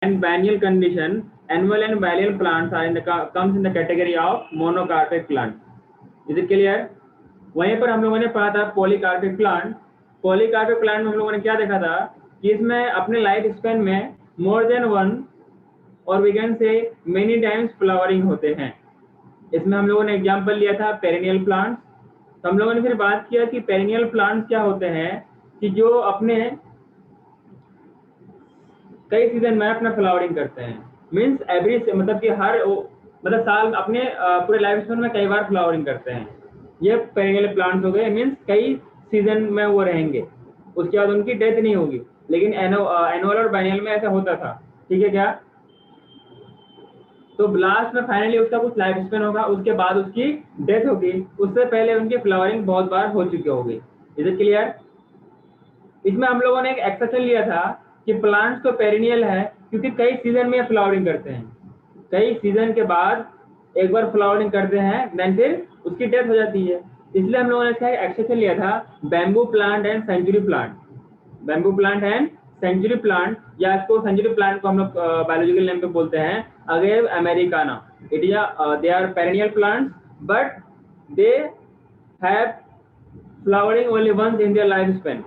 and biennial condition, annual and biennial plants are in the comes in the category of monocarpic plant. Is it clear? वहीं पर हम लोगों ने पढ़ा था पॉलीकार्पिक प्लांट। पॉलीकार्पिक प्लांट में हम लोगों ने क्या देखा था कि इसमें अपने लाइफ स्पेन में मोर देन वन और we can say many times flowering होते हैं। इसमें हम लोगों ने एग्जांपल लिया था पेरिनियल प्लांट्स। तो हम लोगों ने फिर बात किया कि पेरिनियल प्लांट्स क्या होते हैं कि जो अपने कई सीजन में अपना फ्लावरिंग करते हैं, मींस एवरी, मतलब कि हर मतलब साल अपने पूरे लाइफ स्पेन में कई बार फ्लावरिंग करते हैं। ये पेरिनियल प्लांट्स हो गए, मींस कई सीजन में वो रहेंगे, उसके बाद उनकी डेथ नहीं होगी। लेकिन एनुअल और बाइनियल में ऐसा होता था, ठीक है क्या? तो लास्ट में फाइनली उसका कुछ लाइफ स्पेन होगा, उसके बाद उसकी डेथ होगी, उससे पहले उनकी फ्लावरिंग बहुत बार हो चुकी होगी। Is it clear? इसमें हम लोगों ने एक एक्सेप्शन लिया था कि प्लांट्स तो पेरिनियल है क्योंकि कई सीजन में फ्लावरिंग करते हैं, कई सीजन के बाद एक बार फ्लावरिंग करते हैं, देन फिर उसकी डेथ हो जाती है। इसलिए हम लोगों ने इसका एक्सेप्शन लिया था bamboo plant and century plant. Bamboo plant and century plant, या इसको सेंचुरी प्लांट को हम लोग बायोलॉजिकल नेम पे बोलते हैं agave americana. It is they are perennial plants but they have flowering only once in their life span,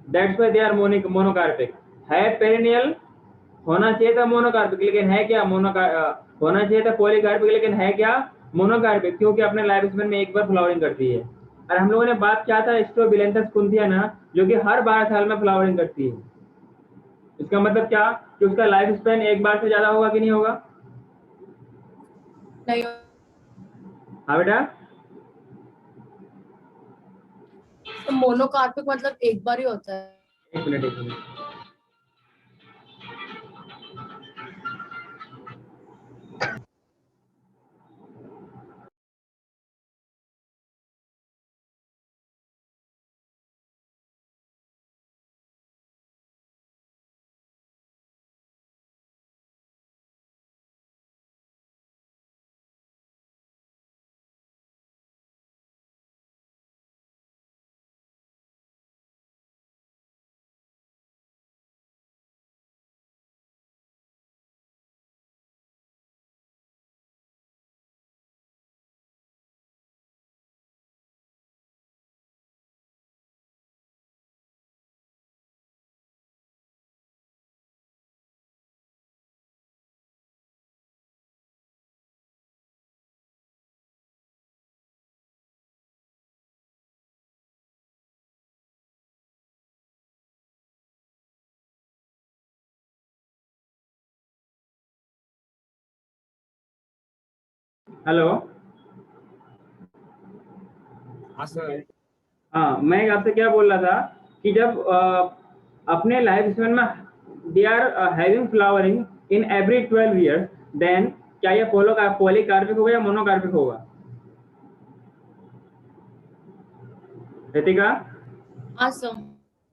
that's why they are monocarpic. है perennial, होना चाहिए था मोनोकार्पिक, लेकिन है क्या होना चाहिए था पॉलीकार्पिक, लेकिन है क्या मोनोकार्पिक, क्योंकि अपने लाइफ स्पेन में एक बार फ्लावरिंग करती है। और हम लोगों ने बात किया था स्ट्रोबिलेंथस कुंथियाना, जो कि हर 12 साल में फ्लावरिंग करती है। इसका मतलब क्या कि उसका लाइफ स्पेन एक बार से ज्यादा होगा कि नहीं होगा? नहीं। हाँ बेटा, तो मोनोकार्पिक मतलब एक बार ही होता है। एक मिनट। हेलो। हाँ सर। हाँ, मैं आपसे क्या बोल रहा था कि जब अपने लाइफ स्पेन में they are having flowering in every 12 years, then क्या ये पॉलीकार्पिक होगा या मोनोकार्पिक होगा? रितिका, हाँ सर।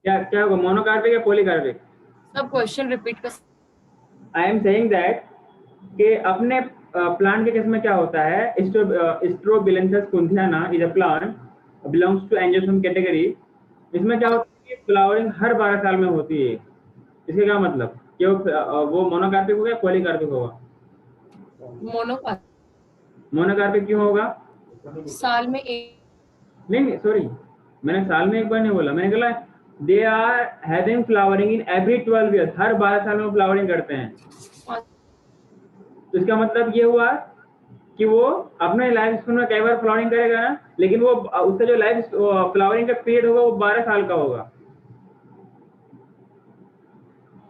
क्या होगा, मोनोकार्पिक या पॉलीकार्पिक? सब क्वेश्चन रिपीट कर। आई एम सेइंग दैट कि अपने प्लांट के केस में क्या होता है, Strobilanthes kunthiana is a plant belongs to angiosperm category. इसमें क्या होता है कि फ्लावरिंग हर 12 साल में होती है। इसका क्या मतलब कि वो मोनोकार्पिक होगा या पॉलीकार्पिक होगा? मोनोकार्पिक क्यों होगा? साल में एक। नहीं सॉरी, मैंने साल में एक बार नहीं बोला, मैंने बोला they are having flowering in every 12 years, हर 12 साल में फ्लावरिंग करते हैं। तो इसका मतलब ये हुआ कि वो अपने लाइफ स्पेन में कई बार फ्लावरिंग करेगा ना, लेकिन वो उसका जो लाइफ फ्लावरिंग का पीरियड होगा वो 12 साल का होगा।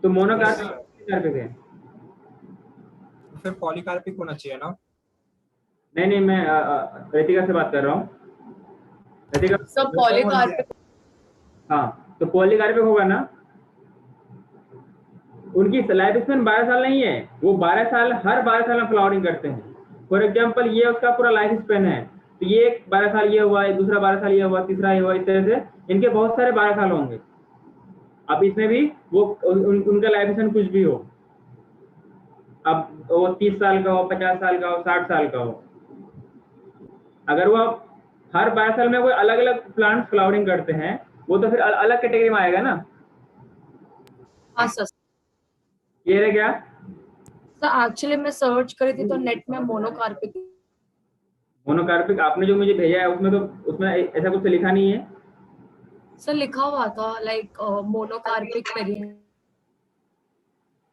तो मोनोकार्पिक है। फिर पॉलीकार्पिक होना चाहिए ना? नहीं, मैं रितिका से बात कर रहा हूँ। रितिका, सब पॉलीकार्पिक। हाँ, तो पॉलीकार्पिक होगा ना। उनकी लाइफ स्पेन 12 साल नहीं है, वो 12 साल, हर 12 साल में फ्लावरिंग करते हैं। फॉर एग्जाम्पल ये उसका पूरा लाइफ स्पेन है, तो ये 12 साल ये हुआ, दूसरा 12 साल ये हुआ, तीसरा ये हुआ, इस तरह से इनके बहुत सारे 12 साल होंगे। अब इसमें भी वो उनका लाइफ स्पेन कुछ भी हो, अब वो 30 साल का हो, 50 साल का हो, 60 साल का हो, अगर वो हर 12 साल में कोई अलग अलग प्लांट फ्लावरिंग करते हैं, वो तो फिर अलग कैटेगरी में आएगा ना। हाँ सर। क्लियर है क्या? सर एक्चुअली मैं सर्च करी थी तो नेट में मोनोकार्पिक। मोनोकार्पिक आपने जो मुझे भेजा है उसमें तो उसमें ऐसा कुछ तो लिखा नहीं है। सर लिखा हुआ था लाइक मोनोकार्पिक पेरिनियल।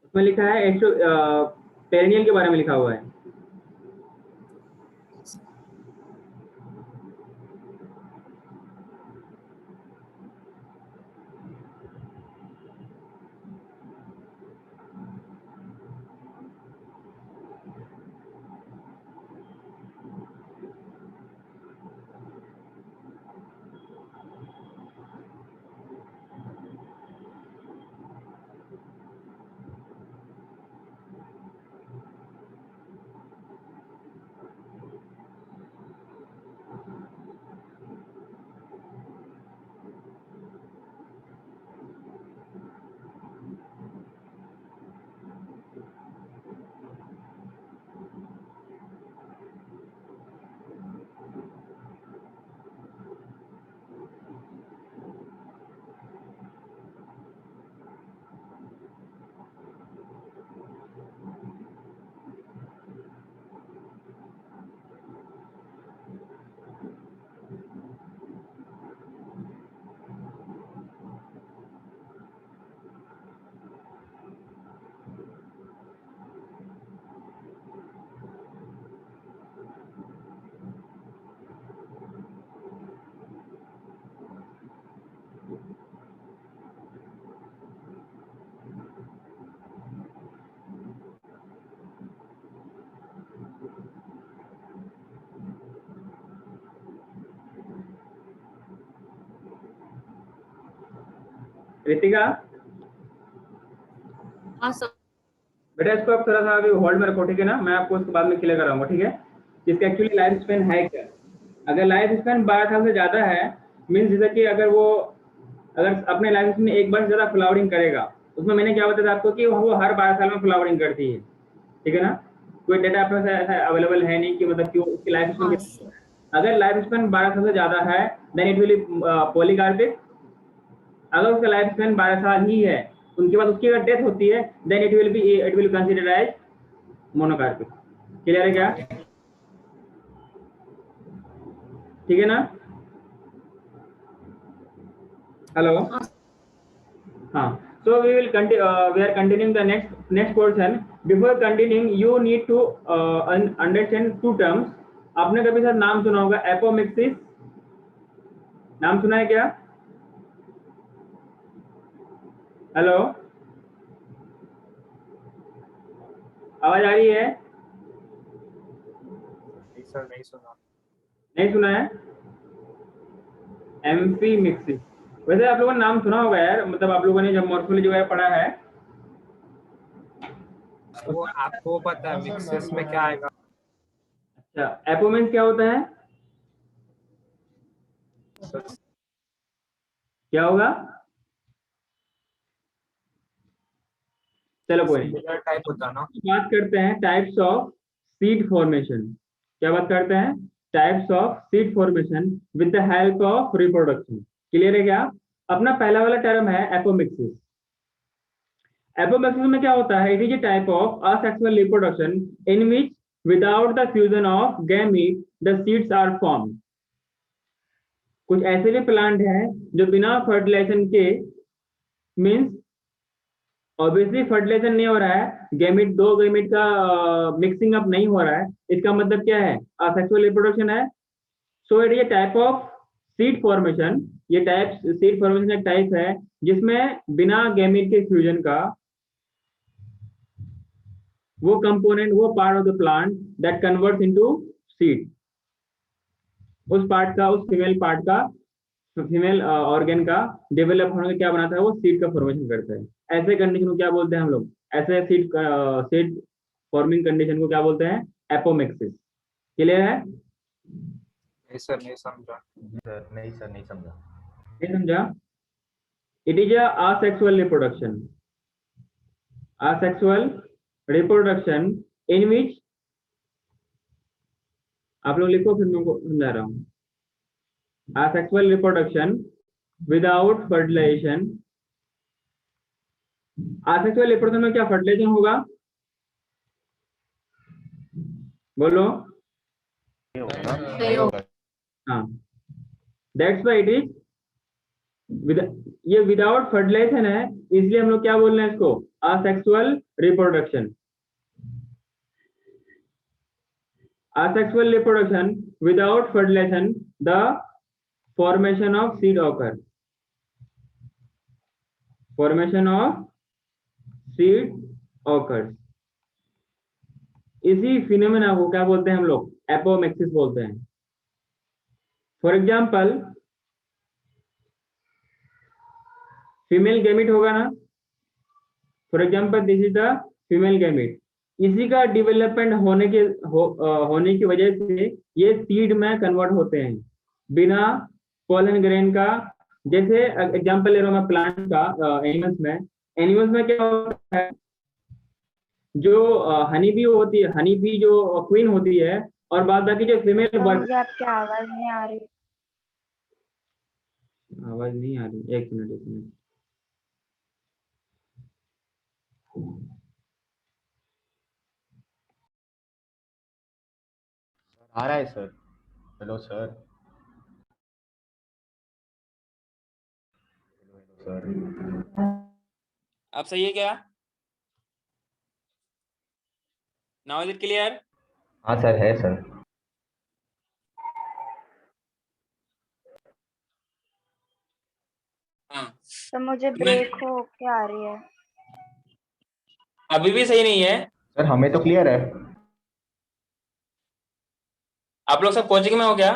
उसमें लिखा है एक्सो पेरिनियल के बारे में लिखा हुआ है। रितिका, हाँ सर। बेटा इसको आप थोड़ा सा अभी होल्ड में रखो, ठीक है ना? मैं आपको उसके बाद में क्लियर कराऊंगा, ठीक है? इसका एक्चुअली लाइफ स्पेन है क्या? अगर लाइफ स्पेन 12 साल से ज़्यादा है, मीन्स जैसे कि अगर अपने लाइफ में एक बार से ज़्यादा फ्लावरिंग करेगा, उसमें मैंने क्या बताया था आपको कि वो हर 12 साल में फ्लावरिंग करती है, ठीक है ना? कोई डेटा आपके पास ऐसा अवेलेबल है नहीं कि मतलब क्यों उसकी लाइफ स्पेन हाँ कितनी सर। है। अगर लाइफ स्पेन 12 साल से ज़्यादा है देन इट विल पॉलीकार्पिक। अगर उसका लाइफ स्पेन 12 साल ही है, उनके बाद उसकी अगर डेथ होती है then it will consider as monocarpic. Clear है क्या? ठीक है ना? हेलो। हाँ हाँ, so we are continuing the next portion. Before continuing you need to understand two terms. आपने कभी सर नाम सुना होगा एपोमिक्सिस, नाम सुना है क्या? हेलो, आवाज आ रही है? नहीं सर, नहीं सुना। नहीं सुना है? एम्फीमिक्सिस, वैसे आप लोगों ने नाम सुना होगा यार, मतलब आप लोगों ने जब मॉर्फोलॉजी वगैरह पढ़ा है। वो आपको पता है मिक्सेस में क्या आएगा? अच्छा, एपोमिक्स क्या होता है? क्या होगा? चलो कोई नहीं, सिमिलर टाइप होता ना। बात करते हैं टाइप्स ऑफ सीड फॉर्मेशन। क्या बात करते हैं? Types of seed formation with the help of reproduction. Clear है क्या? अपना पहला वाला टर्म है एपोमिक्सिस। एपोमिक्सिस में क्या होता है? It is a type of asexual reproduction in which without the fusion of gamete the seeds are formed. कुछ ऐसे भी प्लांट हैं जो बिना फर्टिलाइजेशन के, मीन्स ऑब्वियसली फर्टिलाइजेशन नहीं हो रहा है, गैमिट दो गैमिट का मिक्सिंग अप नहीं हो रहा है, इसका मतलब क्या है? असेक्सुअल रिप्रोडक्शन है। सो इट ये टाइप ऑफ सीड फॉर्मेशन, ये टाइप सीड फॉर्मेशन एक टाइप है जिसमें बिना गैमिट के फ्यूजन का वो कंपोनेंट, वो part of the plant that converts into seed, उस पार्ट का, उस फीमेल पार्ट का, फीमेल ऑर्गेन का डेवलप होने का क्या बनाता है? वो सीड का फॉर्मेशन करता है। ऐसे कंडीशन को क्या बोलते हैं हम लोग? ऐसे सीड फॉर्मिंग कंडीशन को क्या बोलते हैं? एपोमिक्सिस। क्लियर है? नहीं सर, नहीं समझा। सर नहीं समझा। नहीं समझा? It is asexual reproduction, asexual reproduction in which, आप लोग लिखो फिर मैं उनको समझा रहा हूँ। asexual reproduction without fertilization। asexual reproduction में क्या फर्टिलाइजेशन होगा? बोलो। ये होगा ना, नहीं, नहीं होगा। हाँ, दैट्स व्हाई इट इज ये विदाउट फर्टिलाइजेशन है, इसलिए हम लोग क्या बोल रहे हैं इसको, asexual reproduction. Asexual reproduction without fertilization, the formation of seed occurs. Formation of seed occurs. इसी फिनोमेना को क्या बोलते हैं हम लोग, एपोमेक्सिस बोलते हैं। फॉर एग्जाम्पल, फीमेल गैमिट होगा ना, for example this is the female gamete. इसी का डेवलपमेंट होने की वजह से ये सीड में कन्वर्ट होते हैं बिना पोलन ग्रेन का। जैसे एग्जांपल ले रहा हूं मैं प्लांट का, एनिमल्स में क्या होता है, जो हनी बी होती है, हनी बी जो क्वीन होती है, और बाद बाकी जो फीमेल वर्क। मुझे आपकी आवाज नहीं आ रही। आवाज नहीं आ रही, एक मिनट एक मिनट। आ रहा है सर। Hello sir. सर अब सही है क्या? Now is it clear? हाँ सर, है सर। हाँ, तो मुझे ब्रेक हो के आ रही है। अभी भी सही नहीं है? सर हमें तो क्लियर है। आप लोग सब कोचिंग में हो क्या?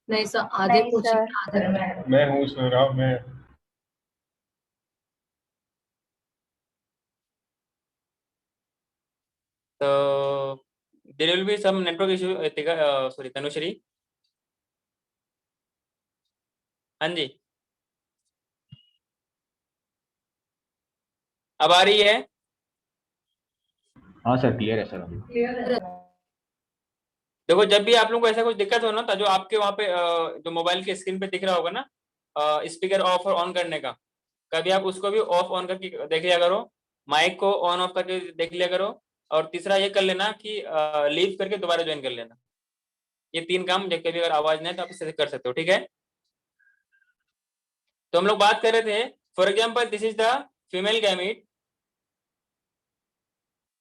नहीं सर, आधे नहीं कोचिंग सर। में, आधे में। मैं हूँ सर, अब मैं। तो there will be some network issue, sorry Tanushree. हाँ जी, अब आ रही है? हाँ सर, क्लियर है सर अभी। देखो, जब भी आप लोगों को ऐसा कुछ दिक्कत हो ना, तो जो आपके वहाँ पे जो मोबाइल के स्क्रीन पे दिख रहा होगा ना, स्पीकर ऑफ और ऑन करने का, कभी आप उसको भी ऑफ ऑन करके देख लिया करो, माइक को ऑन ऑफ करके देख लिया करो, और तीसरा ये कर लेना कि लीव करके दोबारा ज्वाइन कर लेना। ये 3 काम जब कभी अगर आवाज नहीं है तो आप इससे कर सकते हो, ठीक है? तो हम लोग बात कर रहे थे, for example this is the female gamete.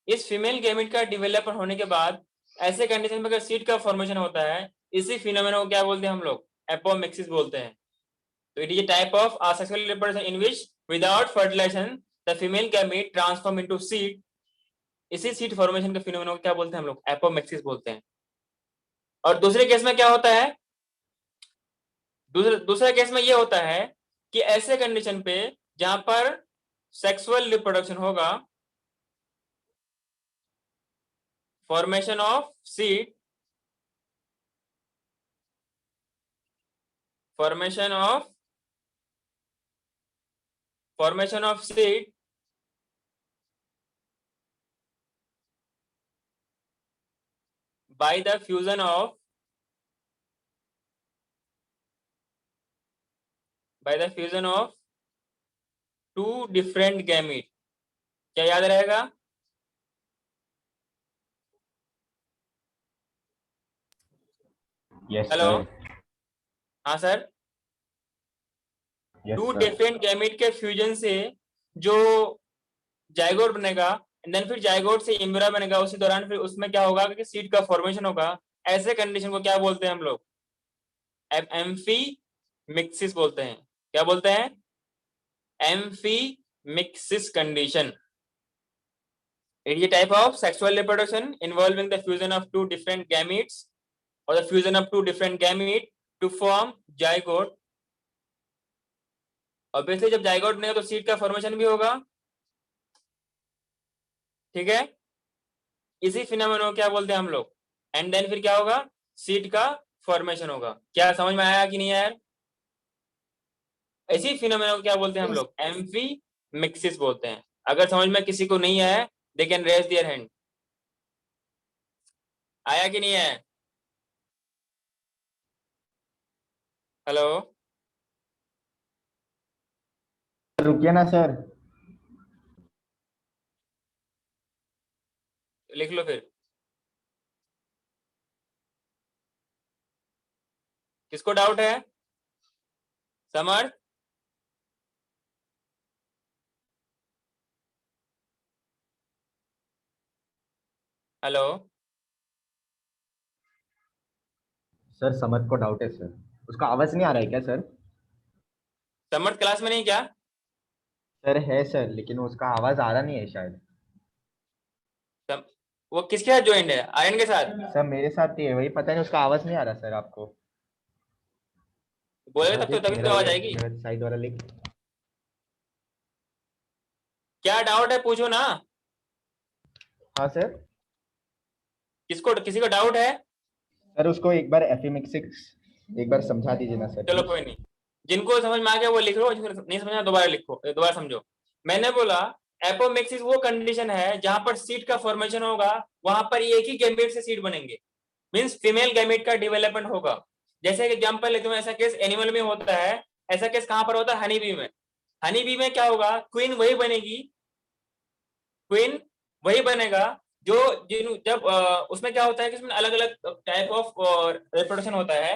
इस फीमेल गैमिट का डेवलपमेंट होने के बाद ऐसे कंडीशन में अगर सीड का फॉर्मेशन होता है, इसी फिनोमेना को क्या बोलते हैं हम लोग, एपोमिक्सिस बोलते हैं। तो it is a type of asexual reproduction in which without fertilization the female gamete transform into seed। इसी सीड फॉर्मेशन के फिनोमेना को क्या बोलते हैं हम लोग, एपोमिक्सिस बोलते हैं। और दूसरे केस में क्या होता है, दूसरे केस में ये होता है कि ऐसे कंडीशन पे जहां पर सेक्सुअल रिप्रोडक्शन होगा, formation of seed, formation of seed by the fusion of two different gamete। क्या याद रहेगा? Yes hello, sir. हाँ sir. Yes too sir. Different gamete के फ्यूजन से जो जाइगोट बनेगा, एंड देन फिर जाइगोट से इम्ब्रा बनेगा, उसी दौरान फिर उसमें क्या होगा कि सीड का फॉर्मेशन होगा। ऐसे कंडीशन को क्या बोलते हैं हम लोग, एम्फीमिक्सिस बोलते हैं। क्या बोलते हैं? Amphimixis condition. It is a type of sexual reproduction involving the fusion of two different gametes or the fusion of two different gametes to form zygote। Obviously जब जाइगोट बनेगा तो सीड का फॉर्मेशन भी होगा, ठीक है? इसी फिनोमेना को क्या बोलते हैं हम लोग, एंड देन फिर क्या होगा, सीड का फॉर्मेशन होगा। क्या समझ में आया कि नहीं आया? इसी फिनोमेना को क्या बोलते हैं हम लोग, एम्फीमिक्सिस बोलते हैं। अगर समझ में किसी को नहीं आया, they can raise their hand. आया कि नहीं आया? हेलो, रुकिए ना सर। लिख लो फिर। किसको डाउट है? समर्थ? हेलो सर समर्थ को डाउट है सर, उसका आवाज नहीं आ रहा है क्या सर? समर्थ क्लास में नहीं क्या? सर है सर, लेकिन उसका आवाज आ रहा नहीं है शायद। वो किसके साथ ज्वाइंट है? आर्यन के साथ? सर मेरे साथ ही है, वही पता नहीं उसका आवाज नहीं आ रहा सर आपको। बोलेगा तब तो तभी तो आवाज आएगी। मेरा साइड वाला लिख। क्या डाउट है पूछो ना। हाँ सर। किसको, किसी को डाउट है? सर उसको एक बार एफिमिक्सिस एक बार समझा दीजिए ना सर। चलो कोई नहीं, जिनको समझ में आ गया वो लिख लो, जिनको नहीं समझ में दोबारा लिखो, दोबारा समझो। मैंने बोला एपोमिक्सिस वो कंडीशन है जहां पर सीड का फॉर्मेशन होगा, वहां पर एक ही गैमेट से सीड बनेंगे, मींस फीमेल गैमेट का डेवलपमेंट होगा। जैसे एग्जांपल लेते हैं, ऐसा केस एनिमल में होता है, ऐसा केस कहां पर होता है? हनी बी में। हनी बी में क्या होगा? क्वीन वही बनेगी, क्वीन वही बनेगा जो जब उसमें क्या होता है कि उसमें अलग अलग टाइप ऑफ रिप्रोडक्शन होता है।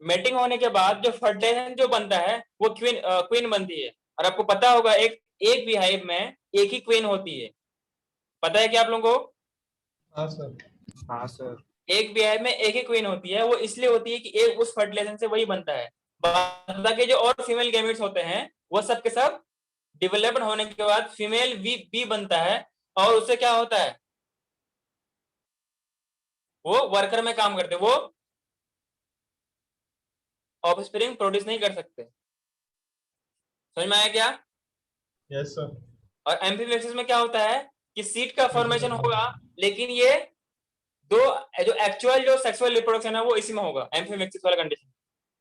मेटिंग होने के बाद जो फर्टिलाइजेशन जो बनता है वो क्वीन बनती है। और आपको पता होगा एक भी हाइव में एक ही क्वीन होती है, पता है क्या आप लोगों को? हाँ सर। हाँ सर। एक भी हाइव में एक ही क्वीन होती है, वो इसलिए होती है कि एक उस फर्टिलाइजेशन से वही बनता है। बाकी जो और फीमेल गैमेट्स होते हैं वो सब के सब डेवलपमेंट होने के बाद फीमेल बी बनता है, और उससे क्या होता है? वो वर्कर में काम करते, वो ऑफस्प्रिंग प्रोड्यूस नहीं कर सकते। समझ में आया क्या? Yes sir. और एम्फीमेक्सिस में क्या होता है कि सीड का फॉर्मेशन होगा, लेकिन ये दो जो एक्चुअल जो सेक्सुअल रिप्रोडक्शन है वो इसी में होगा, एम्फीमेक्सिस वाला कंडीशन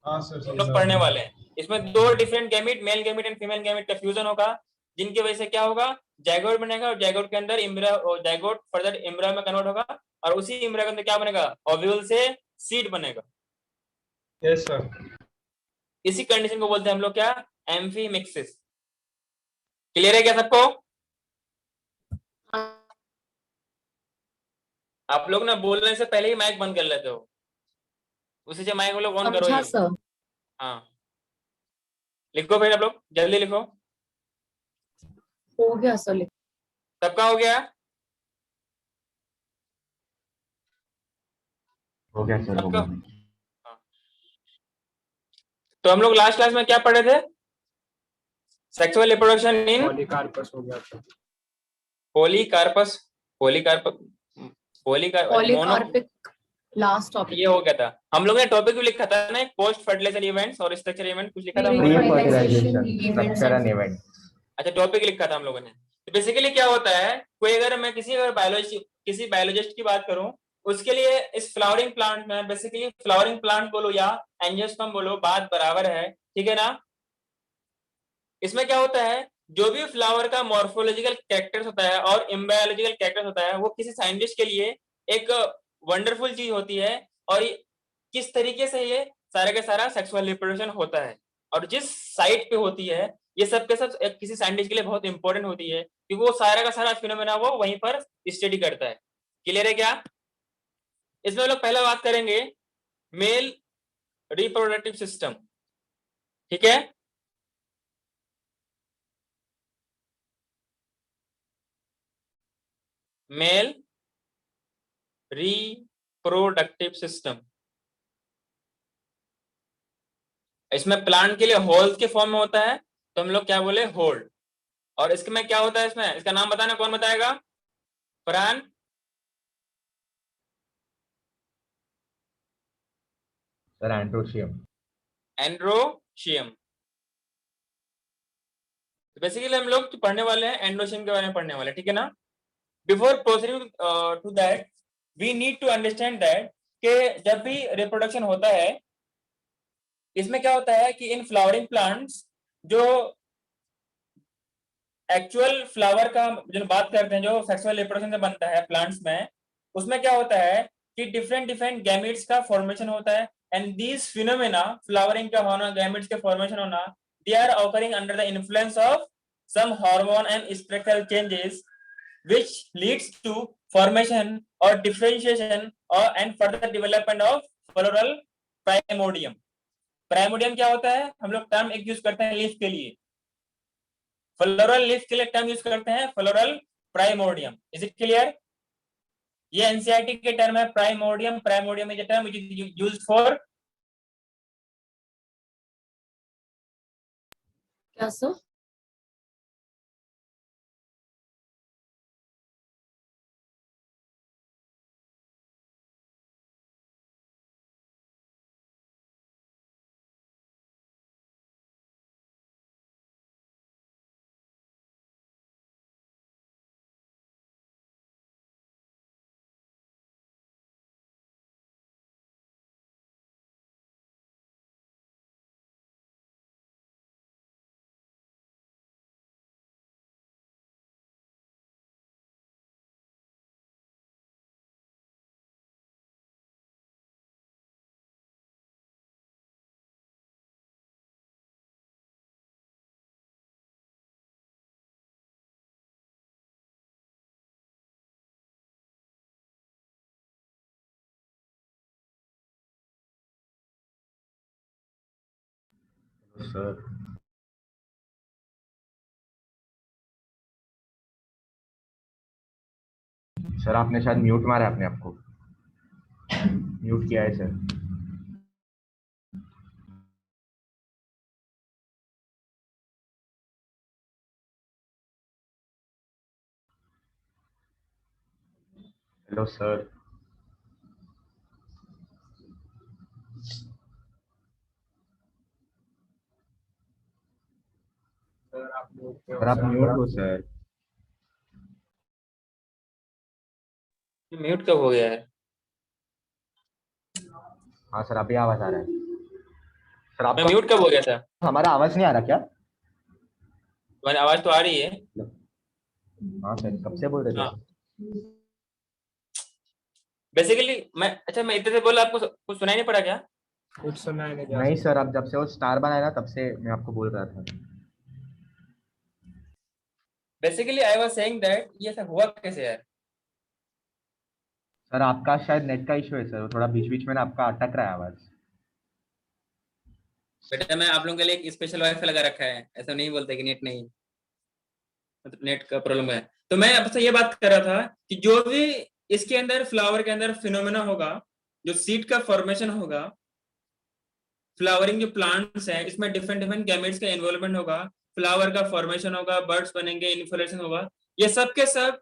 हाँ सर। हम लोग पढ़ने वाले हैं। इसमें दो different gamete, male gamete and female gamete का फ्यूजन होगा, जिनकी वजह से क्या होगा? जाइगोट बनेगा, और जाइगोट के अंदर इम्ब्रियो, जाइगोट फर्दर इम्ब्रियो में कन्वर्ट होगा, और उसी इम्ब्रियो के अंदर क्या बनेगा? ओव्यूल से सीड बनेगा। Yes sir. इसी कंडीशन को बोलते हैं हम लोग क्या? एम्फीमेक्सिस। क्लियर है क्या सबको? आप लोग ना बोलने से पहले ही माइक बंद कर लेते हो, उसी से माइक लोग ऑन करो समझा ही। सर। हाँ लिखो फिर, आप लोग जल्दी लिखो। हो गया सर। सबका हो गया? हो गया सर, हो सबका? गया। हाँ। तो हम लोग लास्ट क्लास में क्या पढ़े थे? सेक्सुअल रिप्रोडक्शन इन पॉलीकार्पस हो गया था। Polycarpous, polycarp mono, polycarpic last topic. ये हो गया था। हम लोग ने टॉपिक भी लिखा था ना, पोस्ट फर्टिलाइजर इवेंट्स और स्ट्रक्चर इवेंट, कुछ लिखा था हम लोगों ने? Pre-fertilisation, structure and event. अच्छा टॉपिक लिखा था हम लोगों ने। तो बेसिकली क्या होता है, कोई अगर मैं किसी बायोलॉजिस्ट की बात करूं, उसके लिए इस फ्लावरिंग प्लांट में, बेसिकली फ्लावरिंग प्लांट बोलो या एंजियोस्पर्म बोलो, बात बराबर है, ठीक है ना? इसमें क्या होता है, जो भी फ्लावर का मॉर्फोलॉजिकल कैरेक्टर्स होता है और एम्ब्रियोलॉजिकल कैरेक्टर्स होता है, वो किसी साइंटिस्ट के लिए एक वंडरफुल चीज होती है। और किस तरीके से ये सारा का सारा सेक्सुअल रिप्रोडक्शन होता है, और जिस साइट पे होती है, ये सब के सब किसी साइंटिस्ट के लिए बहुत इंपॉर्टेंट होती है, क्योंकि वो सारा का सारा फिनोमेना वो वहीं पर स्टडी करता है। क्लियर है क्या? इसमें हम लोग पहला बात करेंगे मेल रिप्रोडक्टिव सिस्टम, ठीक है? मेल रिप्रोडक्टिव सिस्टम, इसमें प्लांट के लिए होल्ड के फॉर्म में होता है, तो हम लोग क्या बोले? होल्ड। और इसके में क्या होता है, इसमें इसका नाम बताना, कौन बताएगा? Farhan? Sir androecium. Androecium. Basically हम लोग पढ़ने वाले हैं एंड्रोशियम के बारे में पढ़ने वाले, ठीक है ना? Before proceeding to that we need to understand that कि जब भी रिप्रोडक्शन होता है, इसमें क्या होता है कि इन फ्लावरिंग प्लांट्स जो एक्चुअल फ्लावर का जो बात करते हैं, जो सेक्सुअल रिप्रोडक्शन से बनता है प्लांट्स में, उसमें क्या होता है कि डिफरेंट डिफरेंट गैमेट्स का फॉर्मेशन होता है, एंड दीज फिनोमेना, फ्लावरिंग का होना, गैमेट्स के फॉर्मेशन होना, they are occurring under the influence of some hormone and spectral changes which leads to formation or differentiation or and further development of floral primordium. Primordium क्या होता है? हम लोग term एक यूज करते हैं लीफ के लिए, फ्लोरल लीफ के लिए टर्म यूज करते हैं floral primordium. Is it clear? ये एनसीईआरटी के टर्म है primordium. Primordium is a term which is used for क्या सर? सर सर आपने शायद म्यूट मारा है अपने आप को, म्यूट किया है सर। Hello sir. सर आप म्यूट पे हो सर आप सर। म्यूट हो सर। म्यूट कब हो गया है? हाँ सर अभी आवाज आ रहा है सर। मैं आपका म्यूट कब हो गया था? हमारा आवाज नहीं आ रहा क्या? तुम्हारी आवाज तो आ रही है। हाँ सर कब से बोल रहे थे? हाँ बेसिकली मैं इतने से बोला, आपको कुछ सुनाई नहीं पड़ा क्या? कुछ सुनाई नहीं दिया नहीं सर, अब जब से वो स्टार बनाया ना तब से मैं आपको बोल रहा था। Basically I was saying that ये ऐसा हुआ कैसे यार? सर आपका शायद नेट का इशू है सर, वो थोड़ा बीच बीच में ना आपका अटक रहा है आवाज। बेटा मैं आप लोगों के लिए एक स्पेशल वाईफाई लगा रखा है, ऐसा नहीं बोलते कि नेट नहीं, मतलब नेट का प्रॉब्लम है। तो मैं आपसे ये बात कर रहा था कि जो भी इसके अंदर फ्लावर के अंदर फिनोमेना होगा, जो सीड का फॉर्मेशन होगा, फ्लावरिंग जो प्लांट्स हैं इसमें डिफरेंट डिफरेंट गैमेट्स का इन्वॉल्वमेंट होगा, फ्लावर का फॉर्मेशन होगा, बर्ड्स बनेंगे, इन्फ्लोरेशन होगा, ये सब के सब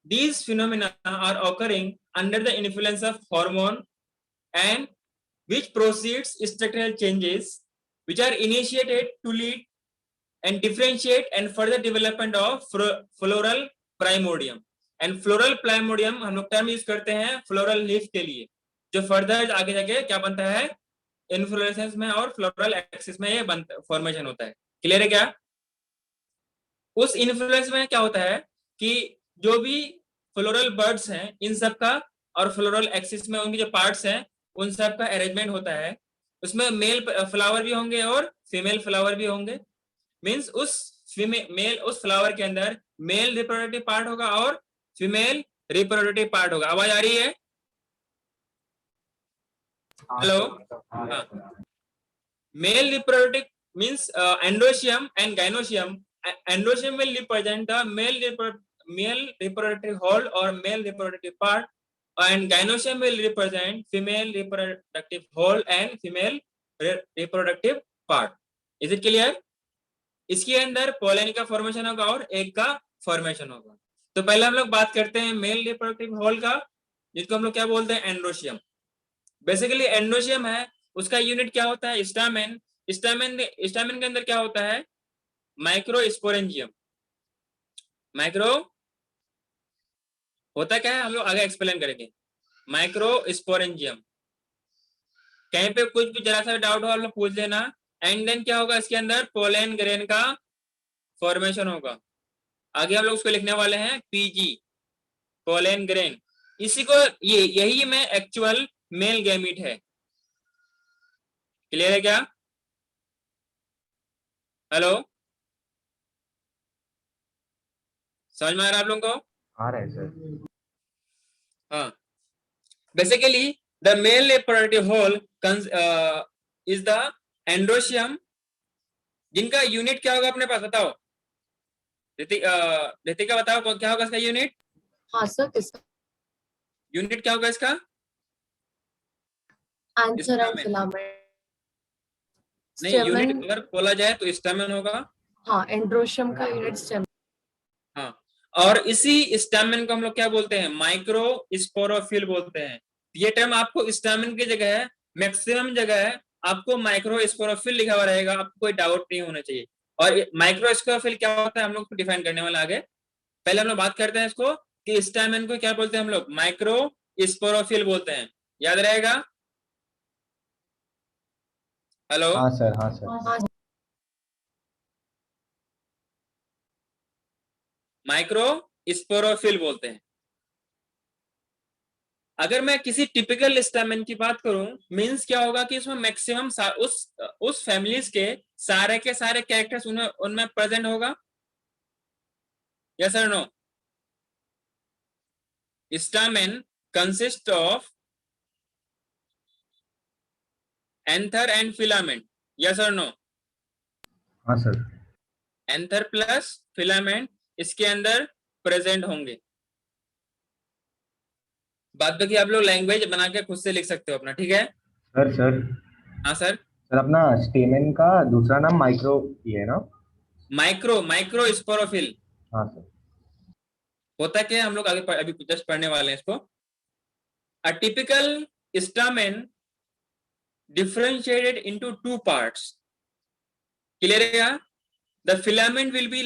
these phenomena are occurring under the influence of hormone and which proceeds structural changes which are initiated to lead and differentiate and further development of floral primordium। and floral primordium हम लोग term use करते हैं floral leaf के लिए, जो further आगे जाके क्या बनता है इन्फ्लोरेसेंस में और फ्लोरल एक्सिस में ये फॉर्मेशन होता है। क्लियर है क्या? उस इन्फ्लुएंस में क्या होता है कि जो भी फ्लोरल बर्ड्स हैं इन सब का और फ्लोरल एक्सिस में उनके जो पार्ट्स हैं उन सब का अरेंजमेंट होता है। उसमें मेल फ्लावर भी होंगे और फीमेल फ्लावर भी होंगे। मींस उस मेल उस फ्लावर के अंदर मेल रिप्रोडक्टिव पार्ट होगा और फीमेल रिप्रोडक्टिव पार्ट होगा। आवाज आ रही है? Hello? Male reproductive means androecium and gynoecium. Androecium will represent the male reproductive whole or male reproductive part, and gynoecium will represent female reproductive whole and female reproductive part। Is it clear? इसके अंदर pollen का formation होगा और egg का formation होगा। तो पहले हम लोग बात करते हैं मेल रिप्रोडक्टिव होल का, जिसको हम लोग क्या बोलते हैं एंडोशियम। बेसिकली एंडोशियम है, उसका यूनिट क्या होता है स्टामेन। स्टामेन के अंदर क्या होता है माइक्रोस्पोरेंजियम। माइक्रो होता क्या है हम लोग आगे एक्सप्लेन करेंगे। माइक्रोस्पोरेंजियम, कहीं पे कुछ भी जरा सा डाउट हो आप लोग पूछ लेना। एंड देन क्या होगा इसके अंदर पोलन ग्रेन का फॉर्मेशन होगा। आगे हम लोग उसको लिखने वाले हैं पीजी, पोलन ग्रेन। इसी को यही में एक्चुअल मेल गैमीट है। क्लियर है क्या? हेलो, समझ में आ रहा है आप लोगों को? आ रहा है सर। हाँ basically The male reproductive hole is the androecium, जिनका यूनिट क्या होगा अपने पास बताओ। रितिका बताओ क्या होगा इसका यूनिट। हाँ सर, किसका? यूनिट क्या होगा इसका? Answer and Stamen. फिलामेंट। नहीं, यूनिट स्टेमन। अगर बोला जाए तो स्टेमन होगा। हाँ, एंड्रोशियम का यूनिट स्टेमन। हाँ, और इसी स्टेमन को हम लोग क्या बोलते हैं? माइक्रो स्पोरोफिल बोलते हैं। ये टर्म आपको स्टेमन की जगह है, मैक्सिमम जगह है आपको माइक्रो स्पोरोफिल लिखा हुआ रहेगा, आपको कोई डाउट नहीं होना चाहिए। और माइक्रो स्पोरोफिल क्या होता है हम लोग डिफाइन करने वाला आगे। पहले हम लोग बात करते हैं इसको कि स्टेमन को क्या बोलते हैं हम लोग? माइक्रो स्पोरोफिल बोलते हैं। याद रहेगा? हेलो, हाँ सर, हाँ सर। हाँ माइक्रो स्पोरोफिल बोलते हैं। अगर मैं किसी टिपिकल स्टेमन की बात करूं, मींस क्या होगा कि इसमें मैक्सिमम उस फैमिलीज के सारे कैरेक्टर्स उनमें प्रेजेंट होगा। यस और no? Stamen consist of anther and filament. Yes और नो? हाँ सर। एंथर प्लस फिलामेंट इसके अंदर प्रेजेंट होंगे। बात बाकी आप लोग लैंग्वेज बना के खुद से लिख सकते हो अपना, ठीक है? सर हाँ सर। सर अपना स्टेमेन का दूसरा नाम माइक्रो ये है ना? माइक्रो स्पोरोफिल हाँ सर। होता क्या है, हम लोग आगे अभी जस्ट पढ़ने वाले हैं इसको। A typical स्टेमन differentiated into two parts. Clear है? The filament will be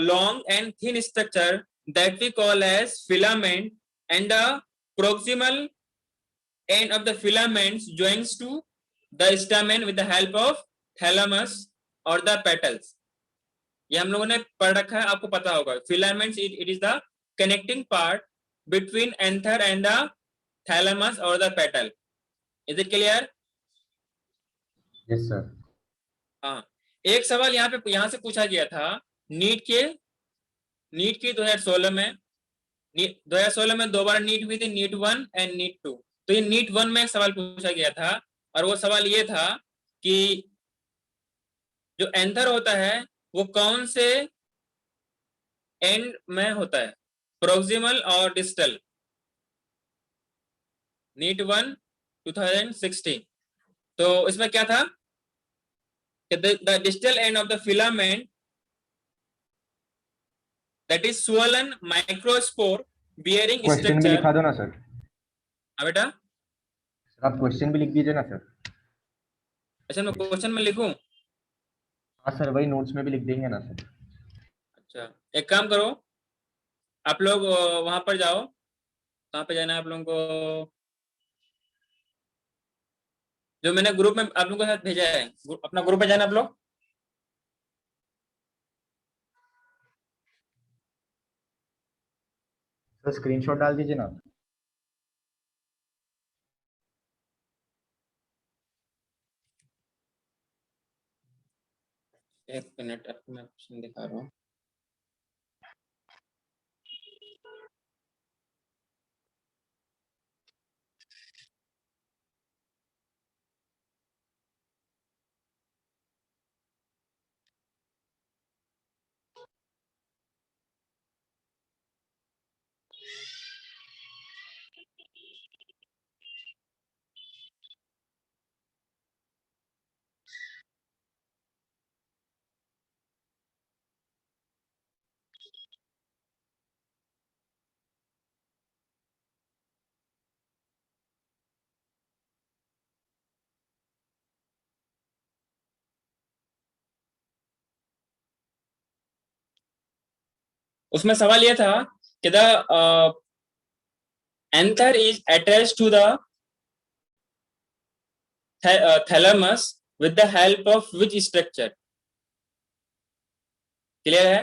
long and thin structure that we call as filament, and the proximal end of the filaments joins to the stamen with the help of thalamus or the petals. ये हम लोगों ने पढ़ रखा है, आपको पता होगा। Filaments it is the connecting part between anther and the thalamus or the petal. Is it clear? Yes sir. हाँ, एक सवाल यहाँ से पूछा गया था नीट की 2016 में। 2016 में 2 बार नीट हुई थी, नीट 1 एंड नीट 2। तो ये नीट 1 में एक सवाल पूछा गया था, और वो सवाल ये था कि जो एंथर होता है वो कौन से एंड में होता है, प्रोक्सिमल और डिस्टल। नीट 1 2016। तो इसमें क्या था? The distal end of the filament that is swollen microspore bearing question भी structure। लिखा दो ना सर। हाँ बेटा, सर आप क्वेश्चन भी लिख दीजिए ना सर। अच्छा मैं क्वेश्चन में लिखूं? हाँ सर, वही नोट्स में भी लिख देंगे ना सर। अच्छा, एक काम करो, आप लोग वहां पर जाओ। कहाँ पे जाना है आप लोगों को? जो मैंने ग्रुप में आप लोगों के साथ भेजा है, अपना ग्रुप में जाना आप लोग। सर स्क्रीनशॉट डाल दीजिए ना। एक मिनट, आपको मैं क्वेश्चन दिखा रहा हूँ। उसमें सवाल यह था कि the anther is attached to the thalamus with the help of which structure. Clear है?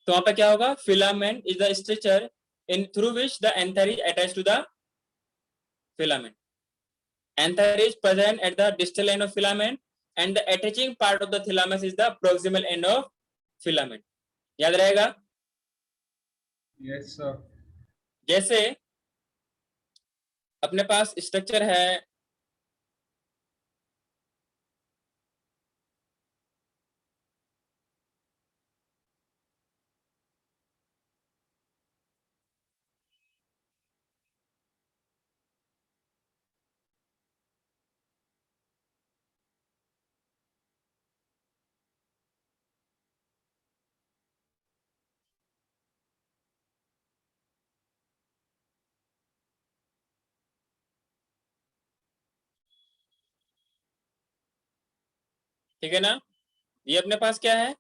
तो वहां पे क्या होगा? Filament is the structure in through which the anther is attached to the filament. Anther is present at the distal end of filament, and the attaching part of the thalamus is the proximal end of filament. याद रहेगा? Yes sir. जैसे अपने पास structure है, ठीक है ना। ये अपने पास क्या है,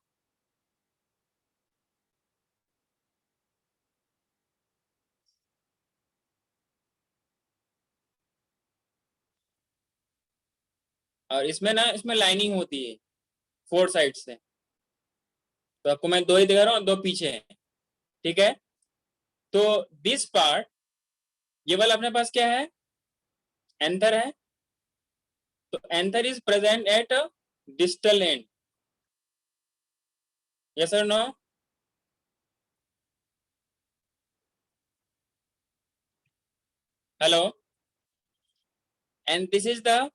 और इसमें ना, इसमें लाइनिंग होती है 4 साइड से। तो आपको मैं 2 ही दिखा रहा हूँ, 2 पीछे हैं, ठीक है। तो दिस पार्ट, ये वाला अपने पास क्या है, एंथर है। तो anther is present at distal end, yes और no. Hello, and this is the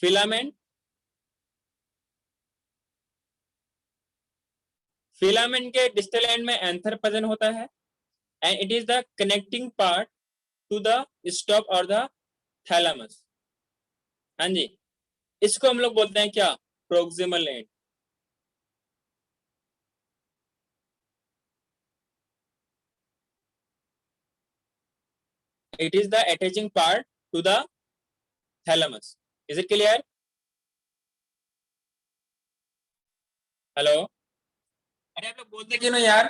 filament. Filament के डिस्टल एंड में एंथर प्रेजेंट होता है, and it is the connecting part to the stalk और द थैलेमस। हाँ जी, इसको हम लोग बोलते हैं क्या, proximal end. It is the attaching part to the thalamus. Is it clear? Hello, अरे आप लोग बोलते क्यों नहीं यार।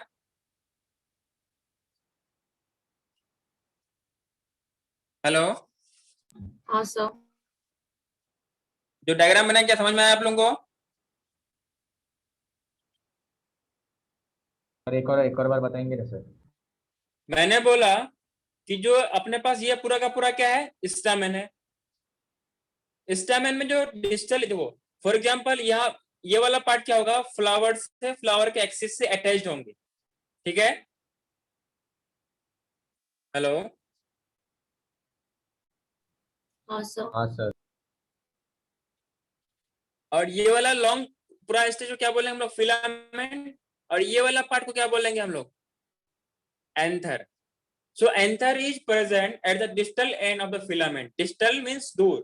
हेलो, हाँ सर। जो डायग्राम बनाया क्या समझ में आया आप लोगों को? और एक और बार बताएंगे ना सर? मैंने बोला कि जो अपने पास ये पूरा का पूरा क्या है, स्टामेन है। स्टामेन में जो डिस्टल, देखो फॉर एग्जांपल यहाँ ये वाला पार्ट क्या होगा, फ्लावर से, फ्लावर के एक्सिस से अटैच्ड होंगे, ठीक है। हेलो, हाँ सर। हाँ सर। और ये वाला लॉन्ग पूरा स्टेज को क्या बोलेंगे हम लोग, फिलामेंट। और ये वाला पार्ट को क्या बोलेंगे हम लोग, anther. So anther is present at the distal end of the filament. Distal means दूर,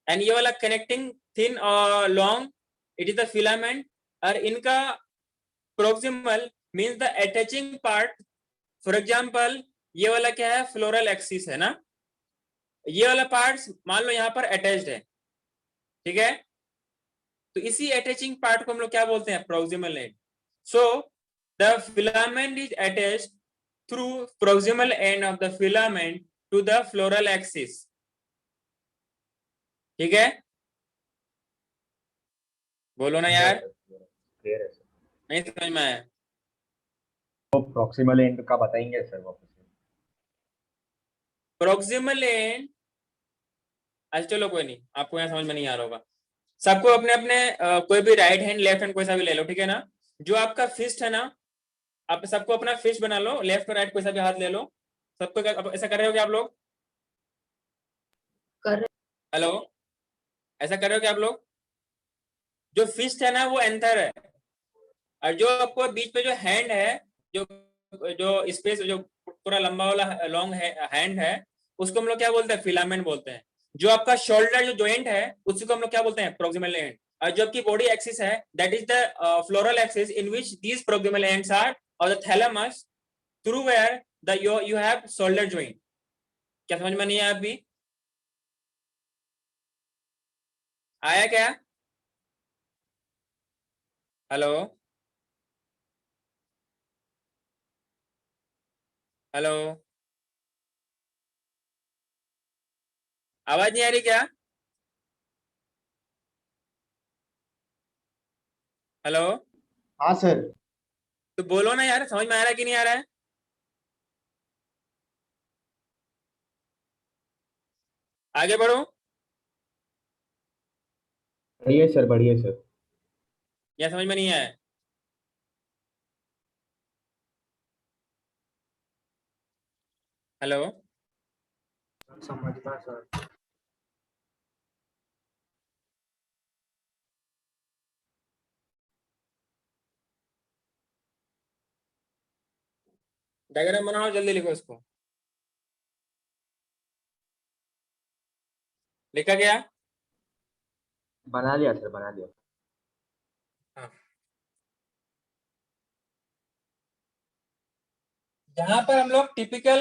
and ये वाला connecting thin or long, it is the filament. और इनका proximal means the attaching part. For example, ये वाला क्या है, floral axis है ना, ये वाला पार्ट मान लो यहाँ पर अटैच्ड है, ठीक है। तो इसी अटैचिंग पार्ट को हम लोग क्या बोलते हैं, proximal end. So the filament is attached through proximal end of the filament to the floral axis, ठीक है। बोलो ना यार, क्लियर है सर। नहीं समझ में आया। तो प्रॉक्सिमल एंड का बताएंगे सर वापस से? प्रोक्सिमल एंड, अच्छा चलो कोई नहीं, आपको यहाँ समझ में नहीं आ रहा होगा। सबको अपने अपने कोई भी राइट हैंड लेफ्ट हैंड कोई सा भी ले लो, ठीक है ना। जो आपका फिस्ट है ना, आप सबको अपना फिस्ट बना लो, लेफ्ट और राइट कोई सा भी हाथ ले लो। सबको ऐसा कर रहे हो क्या आप लोग? कर रहे। हेलो, ऐसा कर रहे हो क्या आप लोग? जो फिस्ट है ना वो एंथर है, और जो आपको बीच पे जो हैंड है, जो जो स्पेस जो पूरा लंबा वाला लॉन्ग हैंड है, उसको हम लोग क्या बोलते हैं, फिलामेंट बोलते हैं। जो आपका शोल्डर जो जॉइंट है, उसी को हम लोग क्या बोलते हैं, प्रोक्सिमल एंड। और जो आपकी बॉडी एक्सिस है, that is the floral axis in which these proximal ends are, और the thalamus through where the you have shoulder joint. क्या समझ में नहीं आया अभी? आया क्या? हेलो, हेलो, आवाज नहीं आ रही क्या? हेलो, हाँ सर। तो बोलो ना यार, समझ में आ रहा है कि नहीं आ रहा है? आगे बढ़ो। बढ़िया सर, बढ़िया सर। या समझ में नहीं आया? हेलो, समझना सर। डायग्राम बनाओ, जल्दी लिखो इसको। लिखा गया? बना लिया सर, बना लिया। जहां पर हम लोग टिपिकल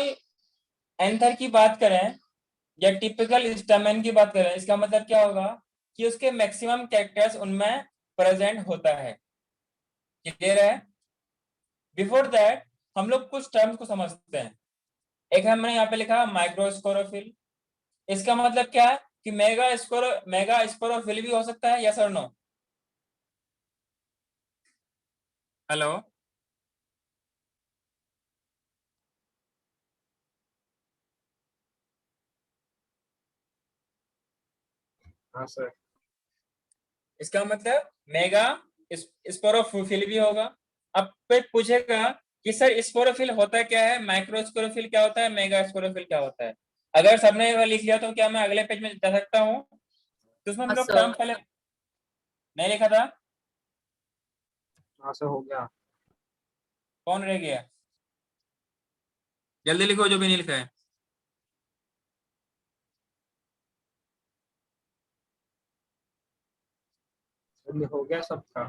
एंथर की बात करें या टिपिकल स्टैमेन की बात करें, इसका मतलब क्या होगा कि उसके मैक्सिमम कैरेक्टर्स उनमें प्रेजेंट होता है। क्लियर है? बिफोर दैट हम लोग कुछ टर्म्स को समझते हैं। एक हमने यहाँ पे लिखा माइक्रोस्पोरोफिल। इसका मतलब क्या है कि मेगा स्पोरोफिल भी हो सकता है, यस और नो? हेलो, हाँ सर। इसका मतलब मेगा स्पोरोफिल भी होगा। अब फिर पूछेगा कि सर स्पोरोफिल होता क्या है, माइक्रोस्पोरोफिल क्या होता है, मेगा स्पोरोफिल क्या होता है। अगर सबने ये लिख लिया तो क्या मैं अगले पेज में जा सकता हूँ? तो उसमें हम हाँ लोग सर। टर्म पहले नहीं लिखा था। हाँ सर, हो गया। कौन रह गया? जल्दी लिखो जो भी नहीं लिखा है। सर, ये हो गया सबका।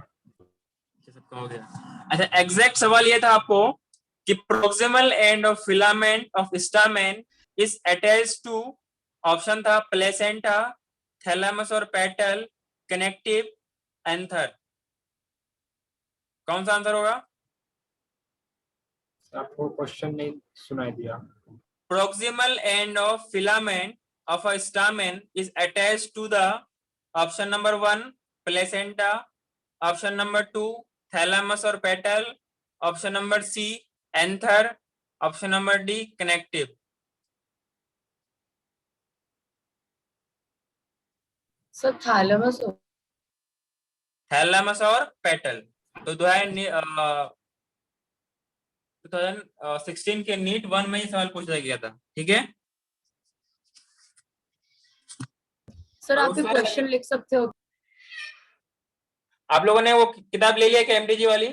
सबका हो गया। अच्छा, एग्जैक्ट सवाल ये था आपको कि proximal end of filament of stamen is attached to, option था प्लेसेंटा, थैलेमस और पेटल, कनेक्टिव, एंथर। कौन सा आंसर होगा? आपको क्वेश्चन नहीं सुनाई दिया। Proximal end of filament of a stamen is attached to the, option number 1 placenta, option number 2 thalamus or petal, option number C anther, option number D connective. Sir thalamus हो। Thalamus और petal. तो 2016 के NEET 1 में ही सवाल पूछा गया था, ठीक है? सर और आप ये उसमें क्वेश्चन लिख सकते हो। आप लोगों ने वो किताब ले लिया क्या, एमटीजी वाली?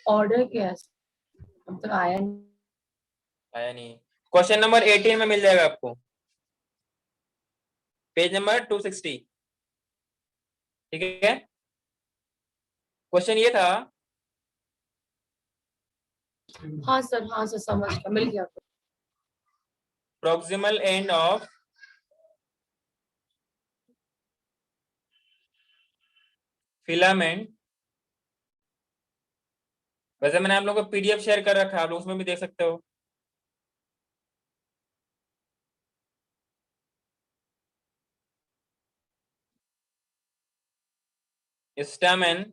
ऑर्डर क्या है? अब तक आया नहीं। आया नहीं। क्वेश्चन नंबर 18 में मिल जाएगा आपको, पेज नंबर 260, ठीक है? क्वेश्चन ये था, हाँ सर समझ गया, मिल गया। Proximal end of filament. वैसे मैंने आप लोगों को पीडीएफ शेयर कर रखा है, आप लोग उसमें भी देख सकते हो। Stamen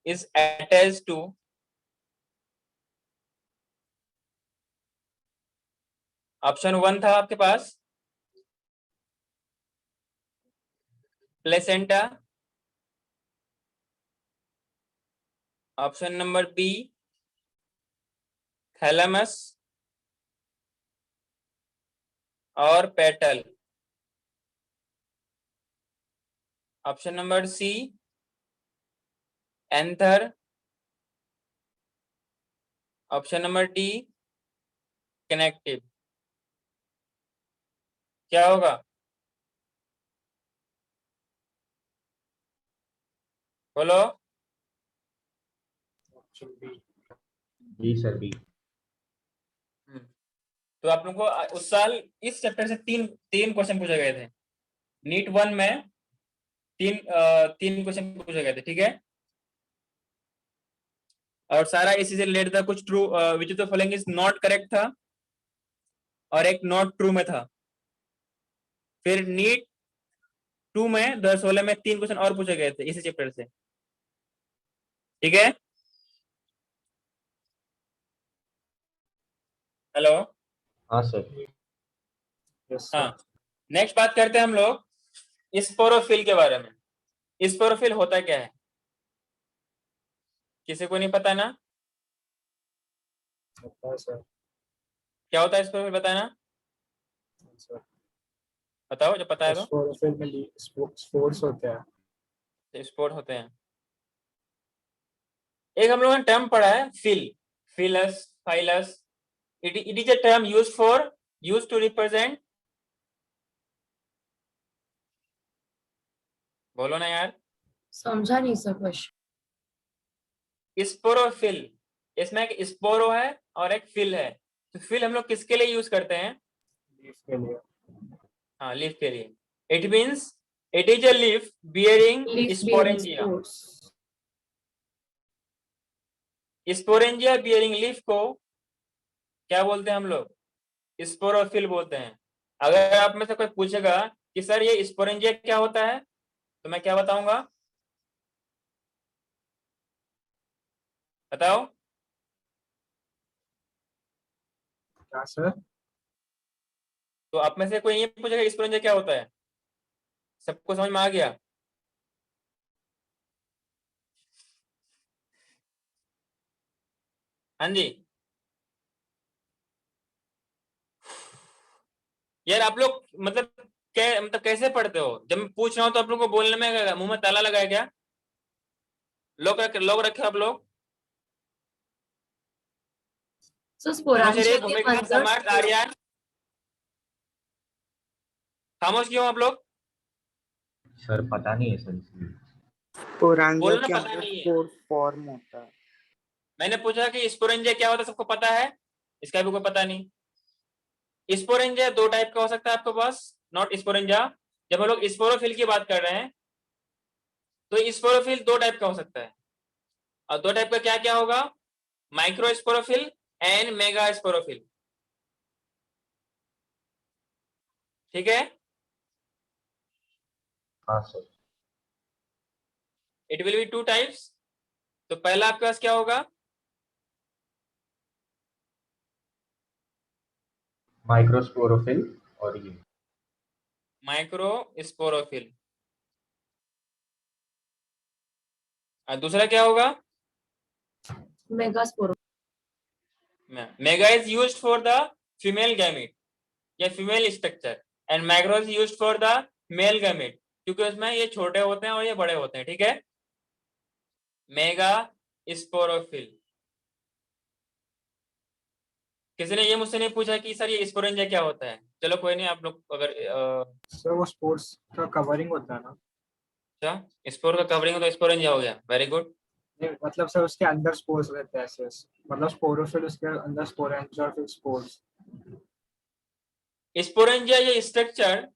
is attached to, option 1 था आपके पास placenta, option number B thalamus और petal, option number C anther, option number D connective. क्या होगा? बोलो। Option B. B sir, B. तो आप लोगों को उस साल इस चैप्टर से तीन तीन क्वेश्चन पूछे गए थे। नीट 1 में तीन क्वेश्चन पूछे गए थे, ठीक है? और सारा इसी से रिलेटेड था। कुछ true which of the following is not correct था और एक नॉट ट्रू में था। फिर नीट 2 में 2016 में 3 क्वेश्चन और पूछे गए थे इसी चैप्टर से, ठीक है? हेलो। हाँ सर। यस हाँ, सर। नेक्स्ट बात करते हैं हम लोग स्पोरोफिल के बारे में। स्पोरोफिल होता क्या है? किसी को नहीं पता ना? पता है सर। क्या होता है स्पोरोफिल, बताना। सर बताओ जो पता है तो। स्पोरोफिल में स्पोर्स होते हैं। स्पोर होते हैं। एक हम लोगों ने टर्म पढ़ा है phyll, phyllous, phyllous. It is a term use to represent, बोलो ना यार, समझा नहीं सर क्वेश्चन। स्पोरोफिल। इसमें एक स्पोरो है और एक फिल है। तो फिल हम लोग किसके लिए यूज करते हैं? लीफ के लिए। हाँ, लीफ के लिए। It means it is a leaf bearing leaf bearing sporangia. Spores. Sporangia bearing leaf को क्या बोलते हैं हम लोग? स्पोरोफिल बोलते हैं। अगर आप में से कोई पूछेगा कि सर ये स्पोरेंजिया क्या होता है, तो मैं क्या बताऊंगा? बताओ। क्या सर? तो आप में से कोई ये पूछेगा स्पोरेंजिया क्या होता है? सबको समझ में आ गया? हाँ जी। यार आप लोग मतलब कैसे पढ़ते हो? जब मैं पूछ रहा हूँ तो आप लोग को बोलने में मुंह में ताला लगा है क्या? लोग रखे आप लोग। सर नमस्ते स्पोरांजिया के भूमिका, मंजर समर्थ, आर्यन। खामोश क्यों आप लोग? सर पता नहीं है सर इसलिए। स्पोरांजिया बोलना के पता अंदर नहीं है। स्पोर फॉर्म होता है। मैंने पूछा कि स्पोरेंजिया क्या होता है, सबको पता है? इसका भी कोई पता नहीं। स्पोरेंजिया दो टाइप का हो सकता है आपके पास, नॉट स्पोरेंजिया। जब हम लोग स्पोरोफिल की बात कर रहे हैं तो स्पोरोफिल दो टाइप का हो सकता है। और दो टाइप का क्या क्या होगा? Micro sporophyll and mega sporophyll. ठीक है। हाँ sir. It will be two types. तो पहला आपके पास क्या होगा? माइक्रोस्पोरोफिल और ये माइक्रो स्पोरोफिल। और दूसरा क्या होगा? Mega spore. Mega is used for the female gamete या female structure, and micro is used for the male gamete, क्योंकि उसमें ये छोटे होते हैं और ये बड़े होते हैं। ठीक है। Mega sporophyll. किसी ने ये मुझसे नहीं पूछा कि सर ये स्पोरेंजिया क्या होता है। चलो कोई नहीं, आप लोग अगर सर वो स्पोर्ट्स का कवरिंग होता है ना? अच्छा स्पोर का कवरिंग हो तो स्पोरेंजिया हो गया। Very good. नहीं, मतलब सर उसके अंदर स्पोर्स रहते हैं ऐसे। मतलब स्पोरोफिल उसके अंदर स्पोरेंजिया और फिर स्पोर्स। स्पोरेंजिया ये structure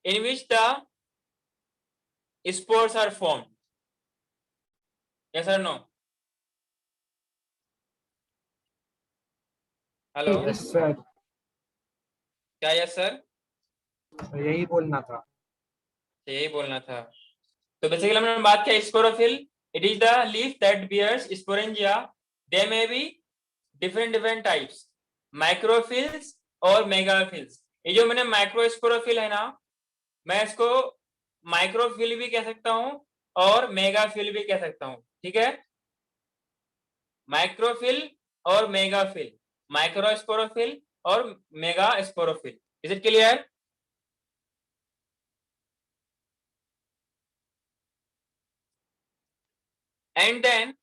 in which the spores are formed. Yes or no? Hello. Yes sir. क्या यस सर? यही बोलना था। यही बोलना था। तो बेसिकली हमने बात किया sporophyll. It is the leaf that bears sporangia. They may be different types, microphylls और मेगाफिल्स। ये जो मैंने माइक्रो स्पोरोफिल है ना, मैं इसको माइक्रोफिल भी कह सकता हूं और मेगाफिल भी कह सकता हूं। ठीक है। माइक्रोफिल और मेगाफिल, माइक्रो स्पोरोफिल और megasporophyll. Is it clear? And then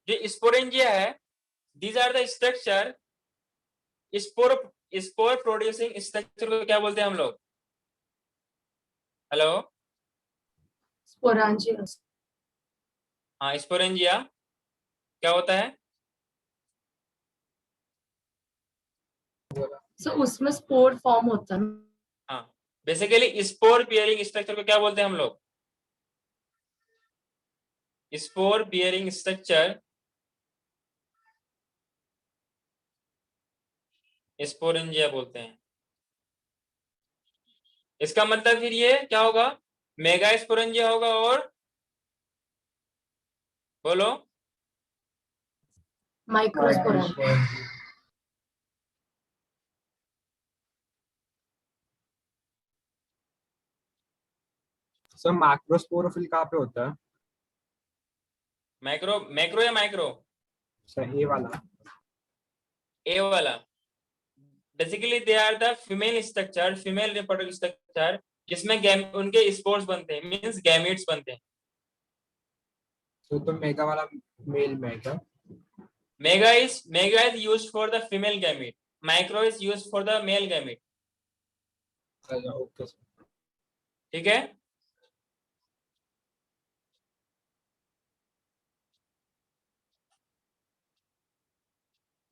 जो स्पोरेंजिया है, these are the structure, spore producing structure को क्या बोलते हैं हम लोग? हेलो। स्पोरांजिया। हाँ, स्पोरेंजिया क्या होता है? सो उसमें स्पोर फॉर्म होता है ना? हाँ, बेसिकली स्पोर बियरिंग स्ट्रक्चर को क्या बोलते हैं हम लोग? स्पोर बियरिंग स्ट्रक्चर स्पोरेंजिया बोलते हैं। इसका मतलब फिर ये क्या होगा? मेगा स्पोरेंजिया होगा और बोलो माइक्रोस्पोरेंजिया। सर मैक्रोस्पोरोफिल कहाँ पे होता है? मैक्रो, मैक्रो या माइक्रो? सर ए वाला। ए वाला basically they are the female structure, female reproductive structure, जिसमें उनके स्पोर्स बनते हैं, मींस गैमेट्स बनते हैं। तो मेगा वाला मेल में है क्या? Mega is used for the female gamete, micro is used for the male gamete. अच्छा ओके सर। ठीक है।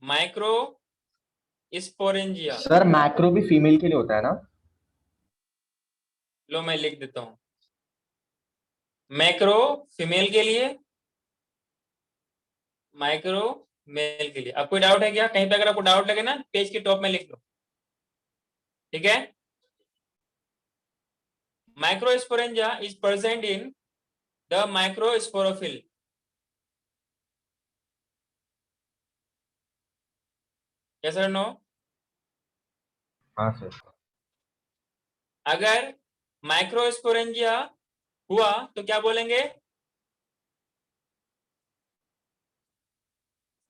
माइक्रो स्पोरेंजिया, सर मैक्रो भी फीमेल के लिए होता है ना? लो मैं लिख देता हूं, मैक्रो फीमेल के लिए, माइक्रो मेल के लिए। अब कोई डाउट है क्या? कहीं पे अगर आपको डाउट लगे ना, पेज के टॉप में लिख लो। ठीक है। Microsporangia is present in the microsporophyll. Yes और नो? हाँ सर। अगर माइक्रोस्पोरेंजिया हुआ तो क्या बोलेंगे?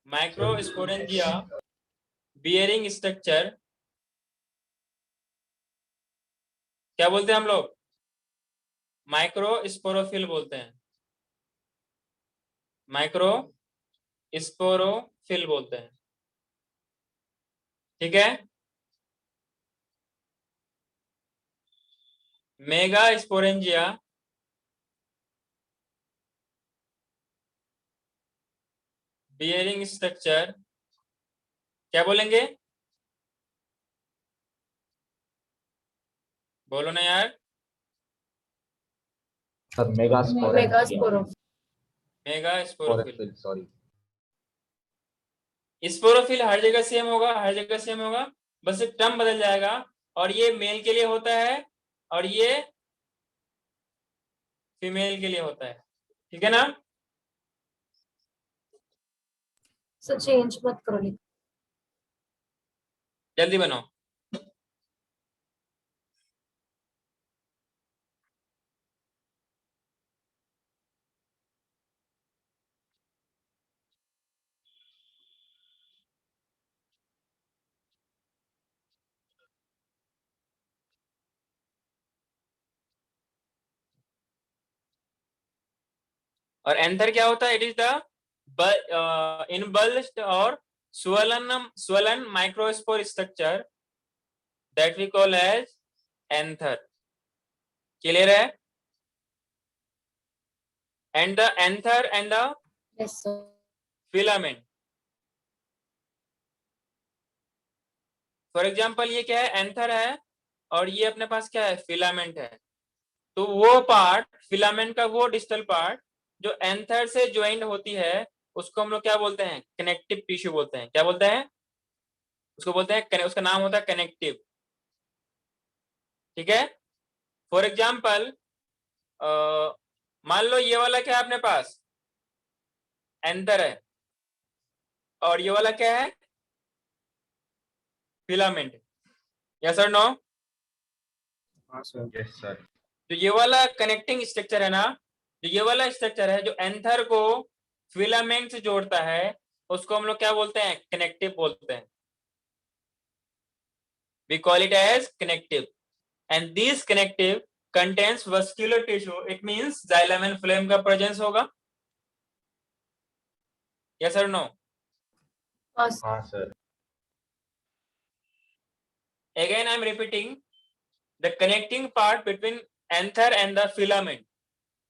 माइक्रोस्पोरेंजिया बियरिंग स्ट्रक्चर, क्या बोलते हैं हम लोग? माइक्रोस्पोरोफिल बोलते हैं, माइक्रोस्पोरोफिल बोलते हैं। ठीक है। मेगा स्पोरेंजिया बियरिंग स्ट्रक्चर, क्या बोलेंगे? बोलो ना यार। Sir mega megasporophyll. Mega sporophyll. Sorry. Sporophyll हर जगह सेम होगा, हर जगह सेम होगा, बस एक टर्म बदल जाएगा। और ये मेल के लिए होता है और ये फीमेल के लिए होता है। ठीक है ना? सर चेंज मत करो, लिख। जल्दी बनाओ। और एंथर क्या होता है? इट इज द इनबल्ज्ड और swollen microspore structure that we call as anther. Clear है? And the anther and the yes sir. filament. For example ये क्या है? एंथर है और ये अपने पास क्या है? फिलामेंट है। तो वो पार्ट, फिलामेंट का वो डिस्टल पार्ट जो एंथर से ज्वाइंट होती है, उसको हम लोग क्या बोलते हैं? कनेक्टिव टिश्यू बोलते हैं। क्या बोलते हैं? उसको बोलते हैं, उसका नाम होता है कनेक्टिव। ठीक है। फॉर एग्जाम्पल मान लो ये वाला क्या है अपने पास? एंथर है और ये वाला क्या है? फिलामेंट। यस और नो? हाँ सर। Yes sir. तो ये वाला कनेक्टिंग स्ट्रक्चर है ना, जो ये वाला स्ट्रक्चर है जो एंथर को फिलामेंट से जोड़ता है, उसको हम लोग क्या बोलते हैं? कनेक्टिव बोलते हैं। We call it as connective, and this connective contains vascular tissue. It means xylem and phloem का presence होगा। Yes or no? हाँ sir. Again, I am repeating the connecting part between anther and the filament.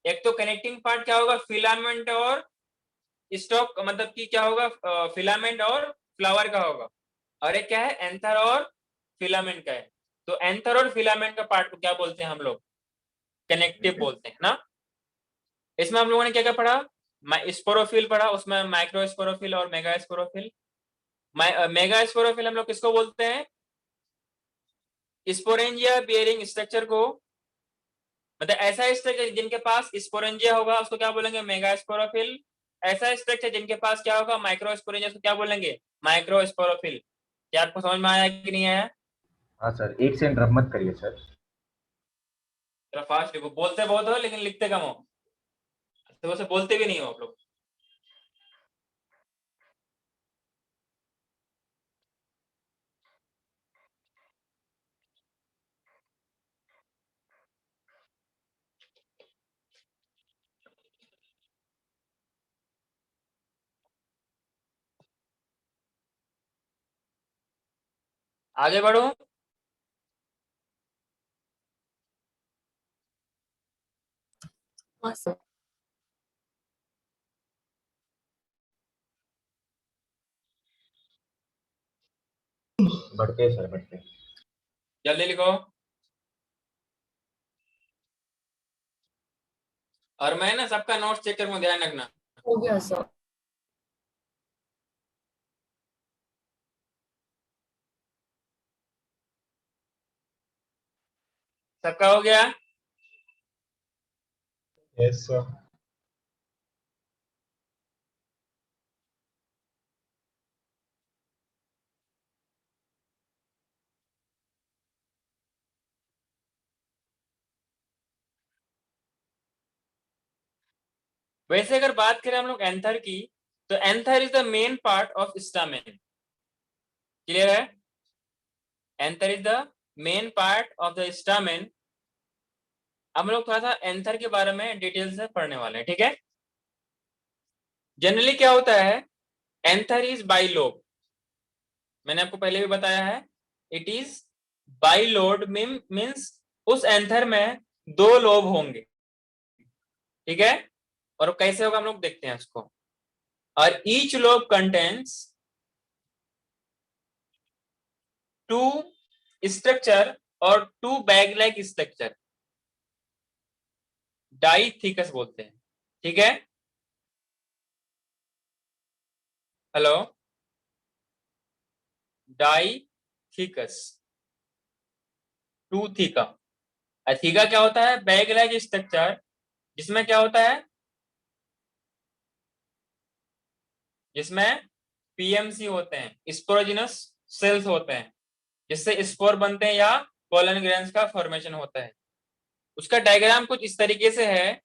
एक तो connecting part क्या होगा? filament और stock, मतलब कि क्या होगा? फिलामेंट और फ्लावर का होगा। और एक क्या है? एंथर और फिलामेंट का है। तो एंथर और फिलामेंट का पार्ट को क्या बोलते हैं हम लोग? कनेक्टिव बोलते हैं ना। इसमें हम लोगों ने क्या क्या पढ़ा? स्पोरोफिल पढ़ा, उसमें माइक्रोस्पोरोफिल और मेगास्पोरोफिल। मेगास्पोरोफिल हम लोग किसको बोलते हैं? स्पोरेंजिया बियरिंग स्ट्रक्चर को, मतलब ऐसा स्ट्रक्चर जिनके पास स्पोरेंजिया होगा उसको क्या बोलेंगे? मेगास्पोरोफिल। ऐसा स्ट्रक्चर जिनके पास क्या होगा? माइक्रोस्पोरेंजिया, उसको क्या बोलेंगे? माइक्रोस्पोरोफिल। क्या आपको समझ में आया कि नहीं आया? हाँ सर, एक से इंटरप्ट मत करिए सर। थोड़ा फास्ट लिखो, बोलते बहुत हो लेकिन लिखते कम हो, तो वैसे बोलते भी नहीं हो आप लोग। आगे बढ़ो। हाँ सर। बढ़ते हैं सर, बढ़ते हैं। जल्दी लिखो। और मैं ना सबका नोट्स चेक करूंगा, ध्यान रखना। हो गया सर। सबका हो गया? Yes sir. वैसे अगर बात करें हम लोग एंथर की, तो anther is the main part of stamen. Clear है? Anther is the main part of the stamen. हम लोग थोड़ा सा एंथर के बारे में डिटेल से पढ़ने वाले हैं, ठीक है? जनरली क्या होता है, एंथर इज बाइलोब। मैंने आपको पहले भी बताया है, इट इज बाइलोड मीन्स उस एंथर में दो लोब होंगे, ठीक है? और कैसे होगा हम लोग देखते हैं उसको। और each lobe contains two structure और two bag like structure, dithecous बोलते हैं, ठीक है? Hello, dithecous, two theca. Theca क्या होता है? बैग लाइक स्ट्रक्चर, जिसमें क्या होता है, जिसमें पीएमसी होते हैं, स्पोरोजिनस सेल्स होते हैं, जिससे स्पोर बनते हैं या पोलन ग्रेन्स का फॉर्मेशन होता है। उसका डायग्राम कुछ इस तरीके से है।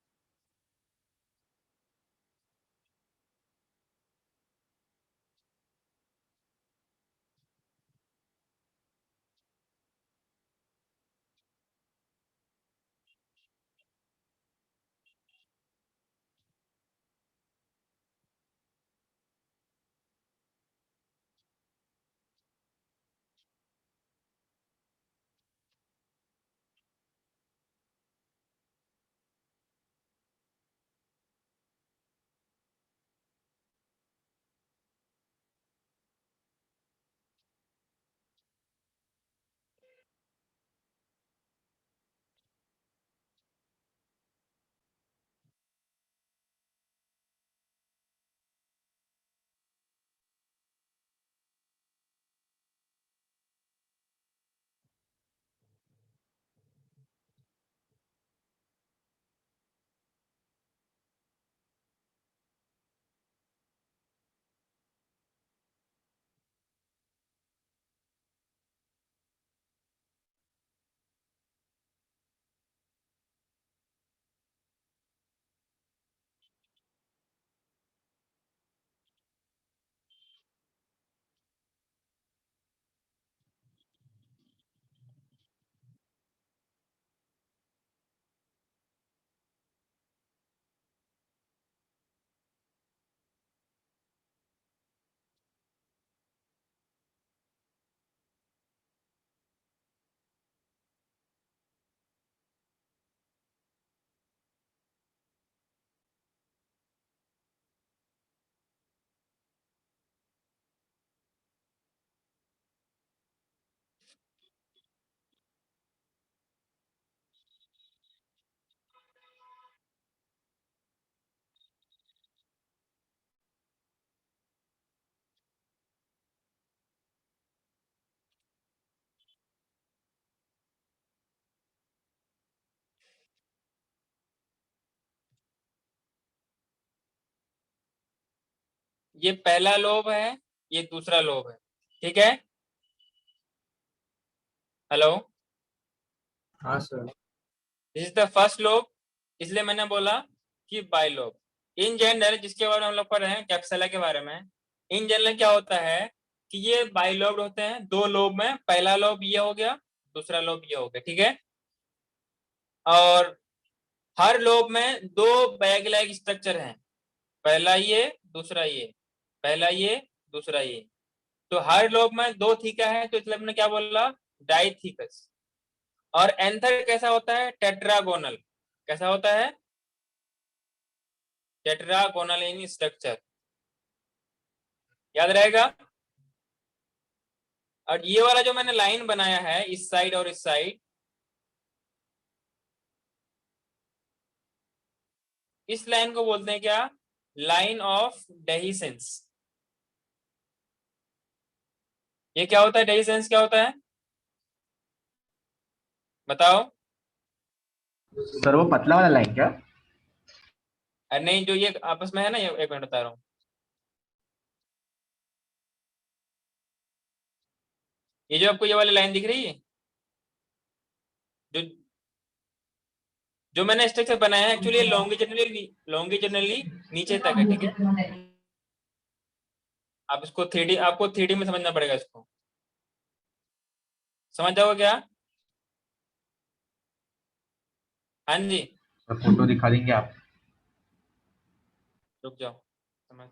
ये पहला लोब है, ये दूसरा लोब है, ठीक है? हेलो, हाँ sir. This is the first lobe, इसलिए मैंने बोला कि बाइलोब। इन जनरल जिसके बारे में हम लोग पढ़ रहे हैं, कैप्सुला के बारे में, इन जनरल क्या होता है कि ये बाइलोब होते हैं, दो लोब में, पहला लोब ये हो गया, दूसरा लोब ये हो गया, ठीक है? और हर लोब में दो बैग लाइक स्ट्रक्चर हैं, पहला ये, दूसरा ये, पहला ये, दूसरा ये, तो हर लोब में 2 थीका है, तो इसलिए हमने क्या बोला, डाइथीकस। और एंथर कैसा होता है, टेट्रागोनल। कैसा होता है, टेट्रागोनल इन स्ट्रक्चर, याद रहेगा। और ये वाला जो मैंने लाइन बनाया है इस साइड और इस साइड, इस लाइन को बोलते हैं क्या, लाइन ऑफ डेहिसेंस। ये क्या होता है, डेहिसेंस क्या होता है, बताओ। सर वो पतला वाला लाइन क्या? अरे नहीं, जो ये आपस में है ना, ये एक मिनट बता रहा हूँ। ये जो आपको ये वाली लाइन दिख रही है, जो जो मैंने स्ट्रक्चर बनाया है, एक्चुअली लॉन्गिट्यूडनली नीचे तक है, ठीक है। आप इसको 3D, आपको 3D में समझना पड़ेगा इसको, समझ जाओगे क्या। हाँ जी, फोटो दिखा देंगे आप? रुक जाओ,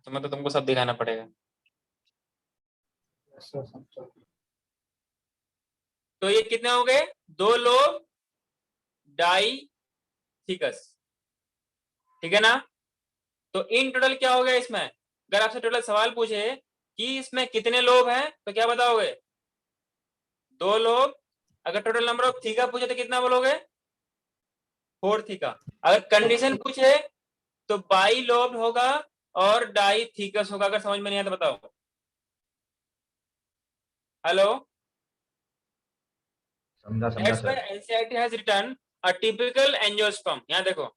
समझ तो तुमको सब दिखाना पड़ेगा। Yes, sir, समझो। तो ये कितने हो गए, 2 लोब डाइथीकस, ठीक है ना। तो इन टोटल क्या हो गया इसमें, अगर आपसे टोटल सवाल पूछे कि इसमें कितने लोब हैं, तो क्या बताओगे, 2 लोब। अगर टोटल नंबर ऑफ थीका पूछे तो कितना बोलोगे, 4 थीका। अगर कंडीशन पूछे तो बाई लोब होगा और डाइथीकस होगा। अगर समझ में नहीं आया तो बताओ। हेलो, समझा That's why sir. NCERT has written a typical angiosperm. यहाँ देखो,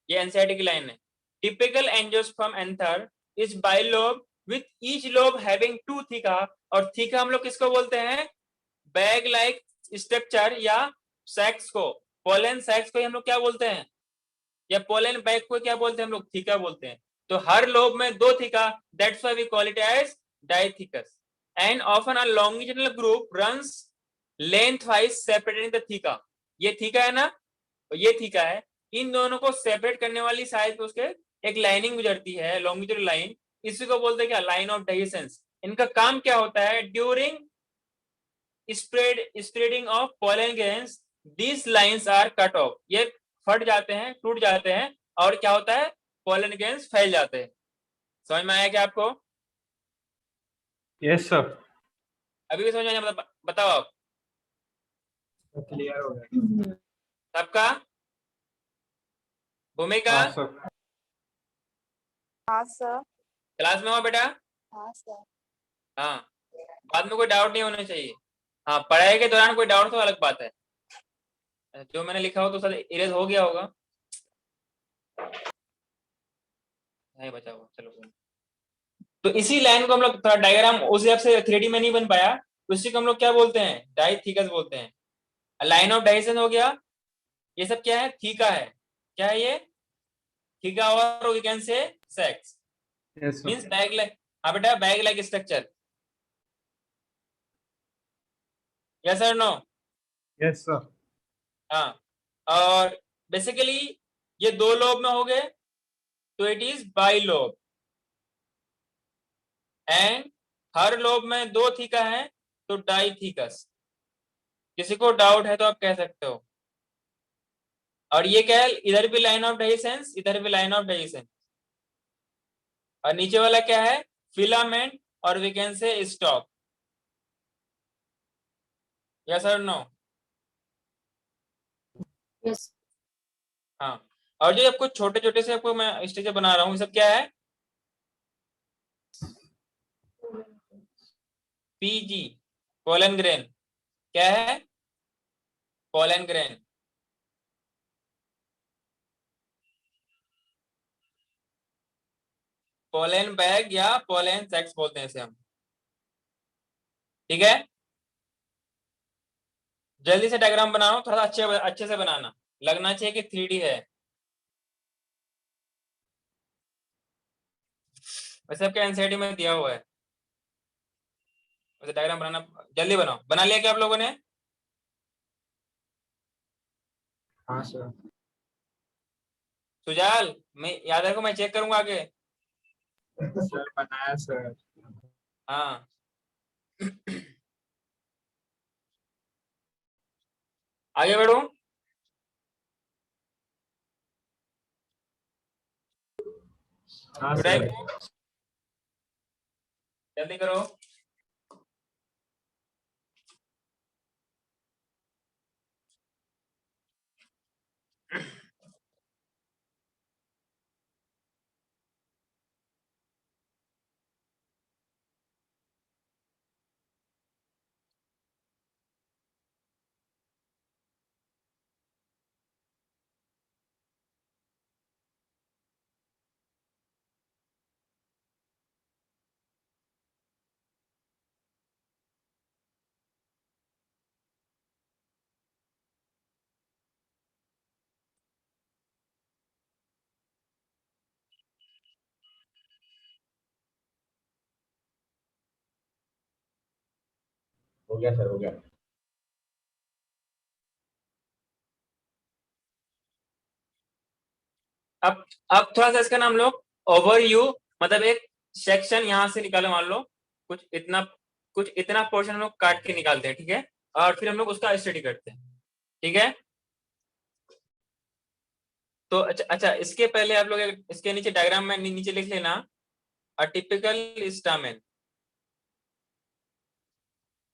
ये NCERT की लाइन है। Typical angiosperm anther is bilobe with each lobe having 2 theca। और theca हम लोग किसको बोलते हैं, बैग लाइक स्ट्रक्चर या सैक्स को, पोलन सैक्स को हम लोग क्या बोलते हैं, या पोलन बैग को क्या बोलते हैं हम लोग, थीका बोलते हैं। तो हर लोब में 2 theca, that's why we call it as dithecous. And often a longitudinal groove runs lengthwise separating the theca. ये थीका है ना, तो ये थीका है, इन दोनों को सेपरेट करने वाली साइड पे उसके एक लाइनिंग गुजरती है, लॉन्गिट्यूडिनल लाइन। इसी को बोलते हैं क्या, लाइन ऑफ डेहिसेंस। इनका काम क्या होता है, during spreading of pollen grains this lines are cut off. ये फट जाते हैं, टूट जाते हैं, और क्या होता है, पोलन ग्रेन्स फैल जाते हैं। समझ में आया क्या आपको? Yes, sir, अभी भी समझ में आया, बताओ आप क्लियर हो गया। सबका। भूमिका हाँ सर। हाँ सर। क्लास में हो बेटा? हाँ सर। हाँ, बाद में कोई डाउट नहीं होना चाहिए। हाँ, पढ़ाई के दौरान कोई डाउट तो अलग बात है, जो मैंने लिखा हो तो सर इरेज हो गया होगा, नहीं बचा हुआ, चलो कोई। तो इसी लाइन को हम लोग, थोड़ा डायग्राम उस हिसाब से 3D में नहीं बन पाया, तो इसी को हम लोग क्या बोलते हैं, डाइथीकस बोलते हैं। लाइन ऑफ डाइसेंस हो गया, ये सब क्या है, थीका है। क्या है ये, थीका, और we can say sacs, Yes, sir. Means bag like. हाँ बेटा, बैग लाइक स्ट्रक्चर, यस और नो? Yes, sir. हाँ, और बेसिकली ये 2 लोब में हो गए, तो it is by lobe. And her lobe में 2 थीका है, तो डाइथीकस। किसी को डाउट है तो आप कह सकते हो। और ये क्या है, इधर भी लाइन ऑफ डेहिसेंस, इधर भी लाइन ऑफ डेहिसेंस, और नीचे वाला क्या है, फिलामेंट, और we can say stalk, yes और नो? यस। हाँ, और जो आपको छोटे छोटे से आपको मैं स्ट्रक्चर बना रहा हूँ, ये सब क्या है, पीजी, पोलन ग्रेन। क्या है, पोलन ग्रेन। पोलन बैग या पोलन सैक्स बोलते हैं इसे हम, ठीक है। जल्दी से डायग्राम बनाओ, थोड़ा अच्छे से बनाना, लगना चाहिए कि 3D है। वैसे आपके एनसीईआरटी में दिया हुआ है, वैसे डायग्राम बनाना, जल्दी बनाओ। बना लिया क्या आप लोगों ने? हाँ सर। सुजाल, मैं याद रखो, मैं चेक करूंगा आगे। सर बनाया सर। हाँ, आगे बढ़ो। हाँ उदय, सर। जल्दी करो। हो गया सर, हो गया। अब थोड़ा सा इसका नाम लोग ओवरव्यू, मतलब एक सेक्शन यहाँ से निकालो, मान लो कुछ इतना पोर्शन हम लोग काट के निकालते हैं, ठीक है, और फिर हम लोग उसका स्टडी करते हैं, ठीक है। तो अच्छा, इसके पहले आप लोग इसके नीचे डायग्राम में नीचे लिख लेना, a typical stamen,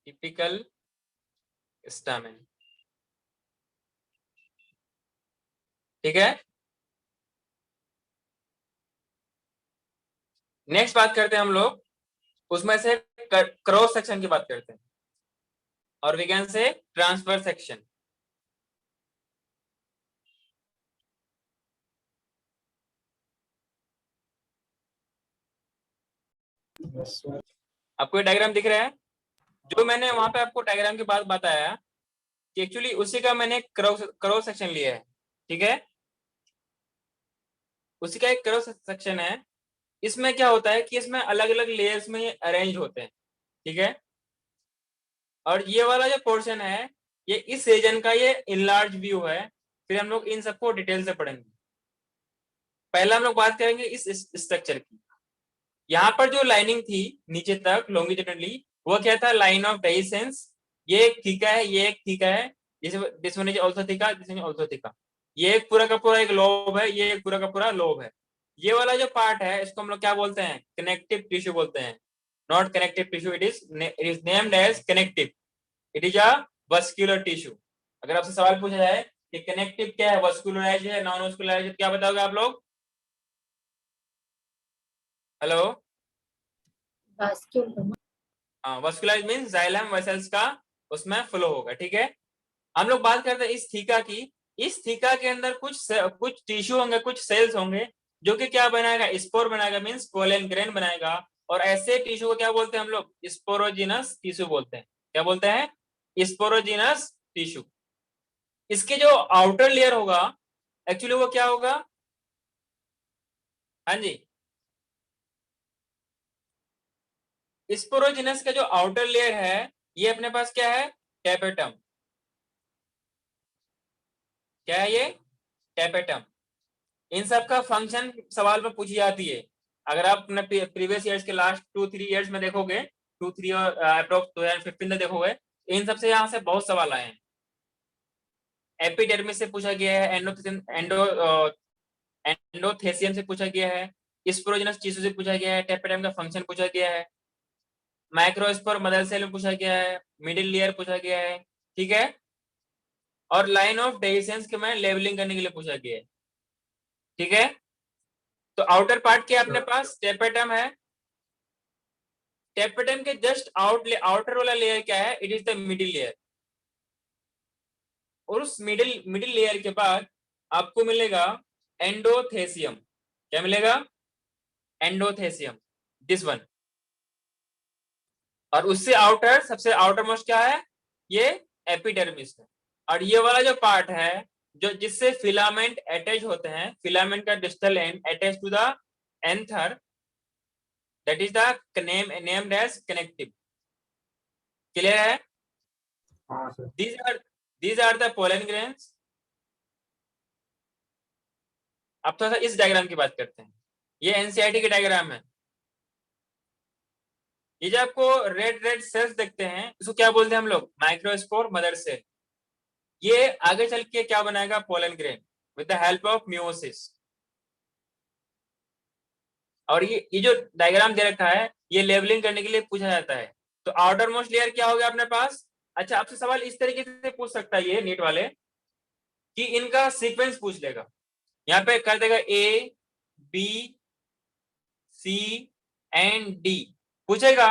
typical stamen, ठीक है। नेक्स्ट बात करते हैं हम लोग उसमें से क्रॉस सेक्शन की बात करते हैं, और विज्ञान से ट्रांसफर सेक्शन। आपको ये डायग्राम दिख रहा है? जो मैंने वहां पे आपको डायग्राम की बात बताया कि एक्चुअली उसी का मैंने क्रॉस सेक्शन लिया है, ठीक है। उसी का एक क्रॉस सेक्शन है। इसमें क्या होता है कि इसमें अलग अलग लेयर्स में अरेंज होते हैं, ठीक है। और ये वाला जो पोर्शन है, ये इस रीजन का ये इनलार्ज व्यू है। फिर हम लोग इन सबको डिटेल से पढ़ेंगे। पहला हम लोग बात करेंगे इस स्ट्रक्चर की। यहाँ पर जो लाइनिंग थी नीचे तक लॉन्गिट्यूडनली, वो क्या था? Line of dehiscence. ये एक थीका है, ये एक थीका है, this one is also theca, this one is also theca. ये एक पूरा का पूरा एक लोब है, ये एक पूरा का पूरा लोब है। ये वाला जो पार्ट है इसको हम लोग क्या बोलते हैं? कनेक्टिव टिश्यू बोलते हैं। Not connective tissue, it is named as connective. It is a vascular tissue. अगर आपसे सवाल पूछा जाए कि कनेक्टिव क्या है, वस्कुलराइज है, नॉन वस्कुलराइज है, क्या बताओगे आप लोग? Hello? vascular vascularise means xylem vessels का उसमें फ्लो होगा, ठीक है। हम लोग बात करते हैं इस थीका की। इस थीका के अंदर कुछ टिश्यू होंगे, कुछ सेल्स होंगे, जो कि क्या बनाएगा? स्पोर बनाएगा, मींस पोलन ग्रेन बनाएगा। और ऐसे टिश्यू को क्या बोलते हैं हम लोग? स्पोरोजिनस टिश्यू बोलते हैं। क्या बोलते हैं? Sporogenous tissue. इसके जो आउटर लेयर होगा, एक्चुअली वो क्या होगा? हाँ जी, स्पोरोजिनस का जो आउटर लेयर है, ये अपने पास क्या है? टेपेटम। क्या है ये? टेपेटम। इन सब का फंक्शन सवाल में पूछी जाती है। अगर आप अपने प्रीवियस ईयर्स के लास्ट 2-3 ईयर्स में देखोगे, 2-3 और अप्रोक्स 2015 में देखोगे, इन सबसे यहाँ से बहुत सवाल आए हैं। एपिडर्मिस से पूछा गया है, एंडोथेसियन से पूछा गया है, स्पोरोजिनस टिश्यू से पूछा गया है, टेपेटम का फंक्शन पूछा गया है, माइक्रोस्पोर मदर सेल में पूछा गया है, मिडिल लेयर पूछा गया है, ठीक है। और लाइन ऑफ डेहिसेंस के में लेवलिंग करने के लिए पूछा गया है, ठीक है। तो आउटर पार्ट क्या अपने पास? टेपेटम है। टेपेटम के जस्ट आउटर वाला लेयर क्या है? It is the middle layer. और उस मिडिल लेयर के बाद आपको मिलेगा एंडोथेसियम। क्या मिलेगा? Endothecium, this one. और उससे सबसे आउटर मोस्ट क्या है? ये एपिडर्मिस है। और ये वाला जो पार्ट है, जो जिससे फिलामेंट अटैच होते हैं, फिलामेंट का distal end attach to the anther, that is the named as connective. Clear है? हाँ sir. these are the pollen grains। अब थोड़ा सा इस डायग्राम की बात करते हैं। ये एनसीईआरटी की डायग्राम है। ये जो आपको रेड रेड सेल्स देखते हैं इसको क्या बोलते हैं हम लोग? Microspore mother cell. ये आगे चल के क्या बनाएगा? Pollen grain with the help of meiosis. और ये जो डायग्राम दे रखा है ये लेबलिंग करने के लिए पूछा जाता है। तो आउटर मोस्ट लेयर क्या हो गया अपने पास? अच्छा, आपसे सवाल इस तरीके से पूछ सकता है ये नीट वाले कि इनका सीक्वेंस पूछ लेगा। यहाँ पे कर देगा A B C and D, पूछेगा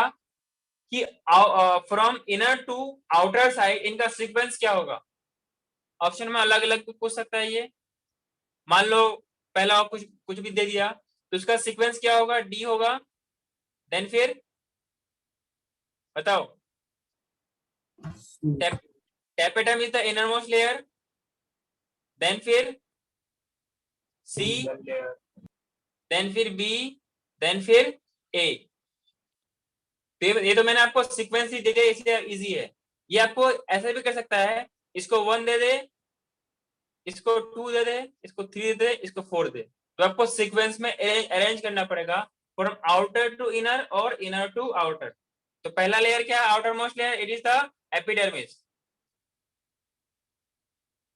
कि from inner to outer side इनका सीक्वेंस क्या होगा। ऑप्शन में अलग अलग पूछ सकता है ये। मान लो पहला कुछ कुछ भी दे दिया तो उसका सीक्वेंस क्या होगा? डी होगा। देन फिर बताओ, tapetum is the innermost layer, then फिर C, then फिर B, then फिर A। ये तो मैंने आपको सीक्वेंस ही दे दिया इसलिए इजी है। ये आपको ऐसे भी कर सकता है, इसको 1 दे दे, इसको 2 दे दे, इसको 3 दे दे, इसको 4 दे। तो आपको सीक्वेंस में अरेंज करना पड़ेगा फ्रॉम आउटर टू इनर और इनर टू आउटर। तो पहला लेयर क्या है? Outer most layer, it is the epidermis.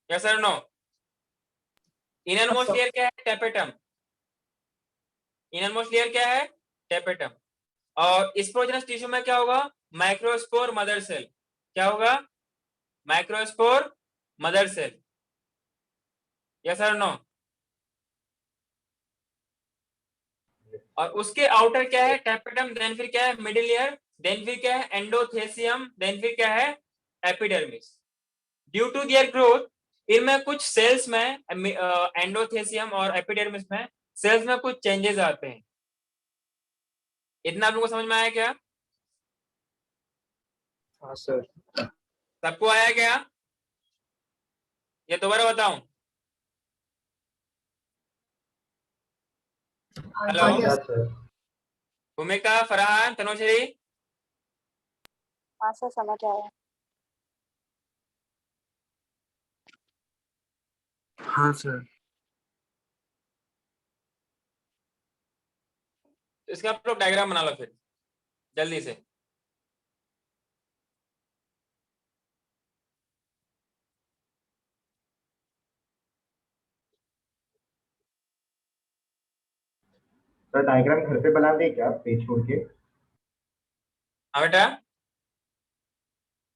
Yes और नो? इनर मोस्ट लेयर क्या है? टेपेटम। इनर मोस्ट लेयर क्या है? टेपेटम। और स्पोरोजेनस टिश्यू में क्या होगा? Microspore mother cell. क्या होगा? Microspore mother cell. यस और नो? और उसके आउटर क्या है? टेपेटम। देन फिर क्या है? Middle layer. देन फिर क्या है? एंडोथेसियम। देन फिर क्या है? Epidermis. Due to their growth इनमें कुछ सेल्स में एंडोथेसियम और एपिडर्मिस में सेल्स में कुछ चेंजेस आते हैं। इतना आप लोगों को समझ में आया क्या? हाँ सर। सबको आया क्या? ये दोबारा बताऊं? हेलो, हाँ सर। भूमिका, फरहान, तनुश्री। हाँ सर समझ आया। हाँ सर। इसका आप लोग डायग्राम बना लो फिर जल्दी से। सर डायग्राम घर पे बना दे क्या, पेज छोड़ के? हाँ बेटा,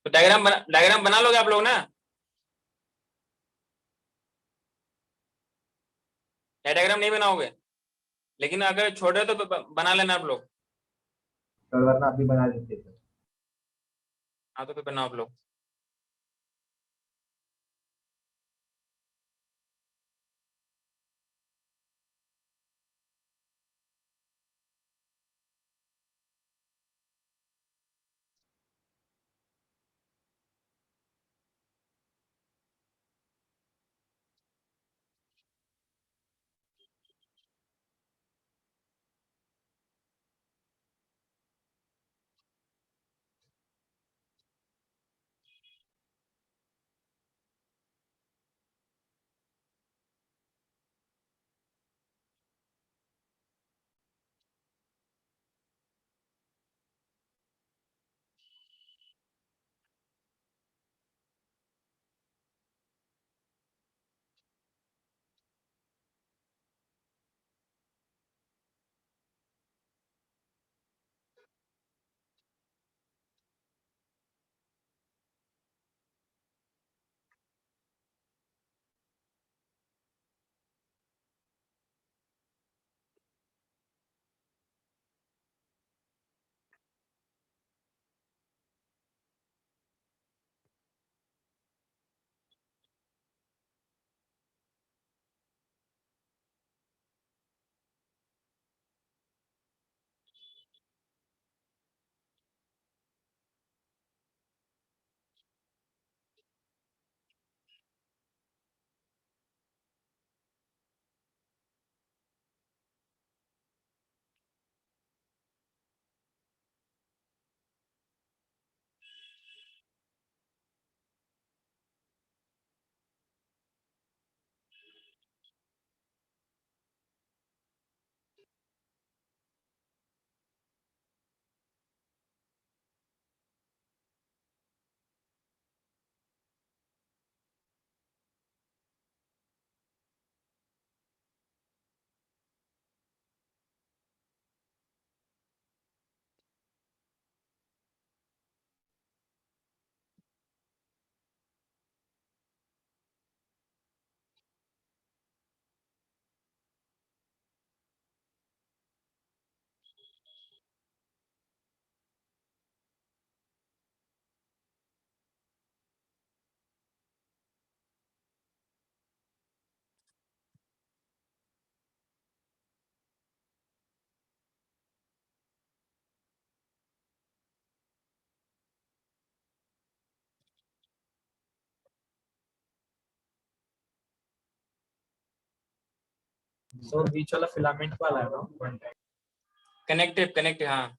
तो डायग्राम बना लोगे आप लोग ना? या डायग्राम नहीं बनाओगे? लेकिन अगर छोटे तो बना लेना आप लोग। सर वरना अभी बना देते सर। हाँ तो फिर बनाओ आप लोग। So बीच वाला फिलामेंट वाला है ना one type. कनेक्टिव हाँ।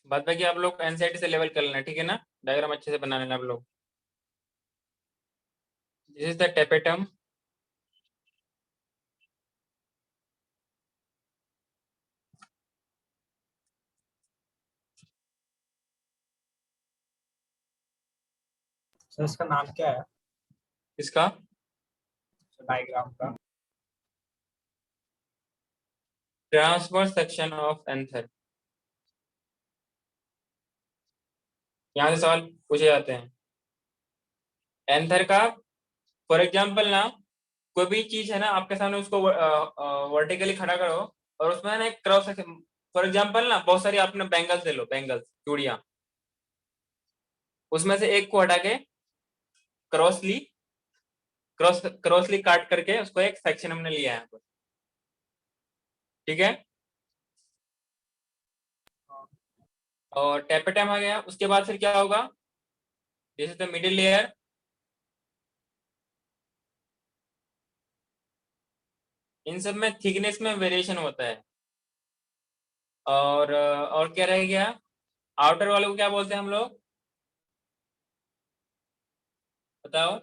बाद बाकी आप लोग एनसीईआरटी से लेवल कर लेना, ठीक है ना, डायग्राम अच्छे से बना लेना आप लोग। This is the tapetum, So इसका नाम क्या है इसका डायग्राम का? Transverse section of anther. यहाँ से सवाल पूछे जाते हैं एंथर का। फॉर एग्जाम्पल ना, कोई भी चीज है ना आपके सामने, उसको वर्टिकली खड़ा करो और उसमें ना एक क्रॉस सेक्शन, फॉर एग्जाम्पल ना बहुत सारी आपने बैंगल्स ले लो, बैंगल्स चूड़ियां, उसमें से एक को हटा के क्रॉसली काट करके उसको एक सेक्शन हमने लिया है, ठीक है। और टेपेटम आ गया, उसके बाद फिर क्या होगा, this is the middle layer, इन सब में थिकनेस में वेरिएशन होता है। और क्या रह गया, आउटर वाले को क्या बोलते हैं हम लोग, बताओ।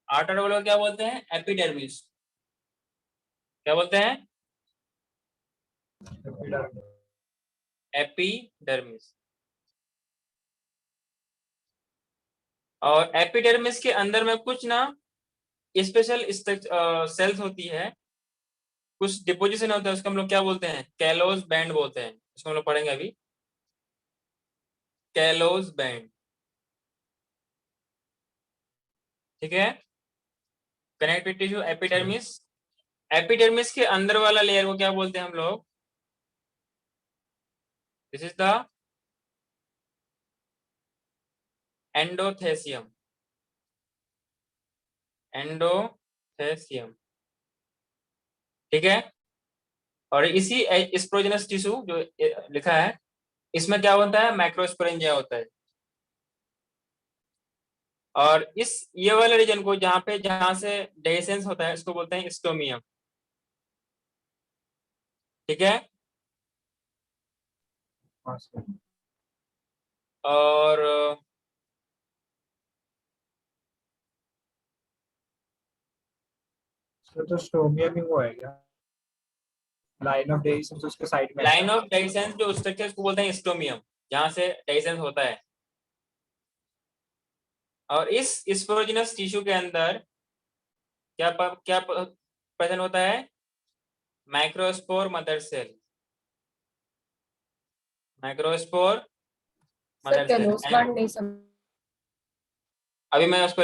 आउटर वाले को क्या बोलते हैं, एपिडर्मिस। क्या बोलते हैं, एपिडर्मिस। और एपिडर्मिस के अंदर में कुछ ना स्पेशल सेल्स होती है, कुछ डिपोजिशन होता है, उसको हम लोग क्या बोलते हैं, कैलोस बैंड बोलते हैं, उसको हम लोग पढ़ेंगे अभी, कैलोस बैंड, ठीक है। कनेक्टिव टिश्यू एपिडर्मिस, एपिडर्मिस के अंदर वाला लेयर को क्या बोलते हैं हम लोग, this is the endothecium, endothecium, ठीक है। और इसी स्प्रोजेनस टिश्यू जो लिखा है, इसमें क्या होता है, माइक्रोस्पोरेंजिया होता है। और इस ये वाले रीजन को जहां से डेसेंस होता है, इसको बोलते हैं स्टोमियम, ठीक है। और तो स्टोमियम ही वो है क्या? लाइन ऑफ डेसेंस उसके साइड में है लाइन क्या? ऑफ डेसेंस जो स्ट्रक्चर, इसको बोलते हैं स्टोमियम, जहां से डेसेंस होता है। और इस स्पोरोजिनस टिश्यू के अंदर क्या प्रेजेंट होता है, microspore mother cell, microspore sir mother cell. Callose plant नहीं समझ। अभी मैं उसको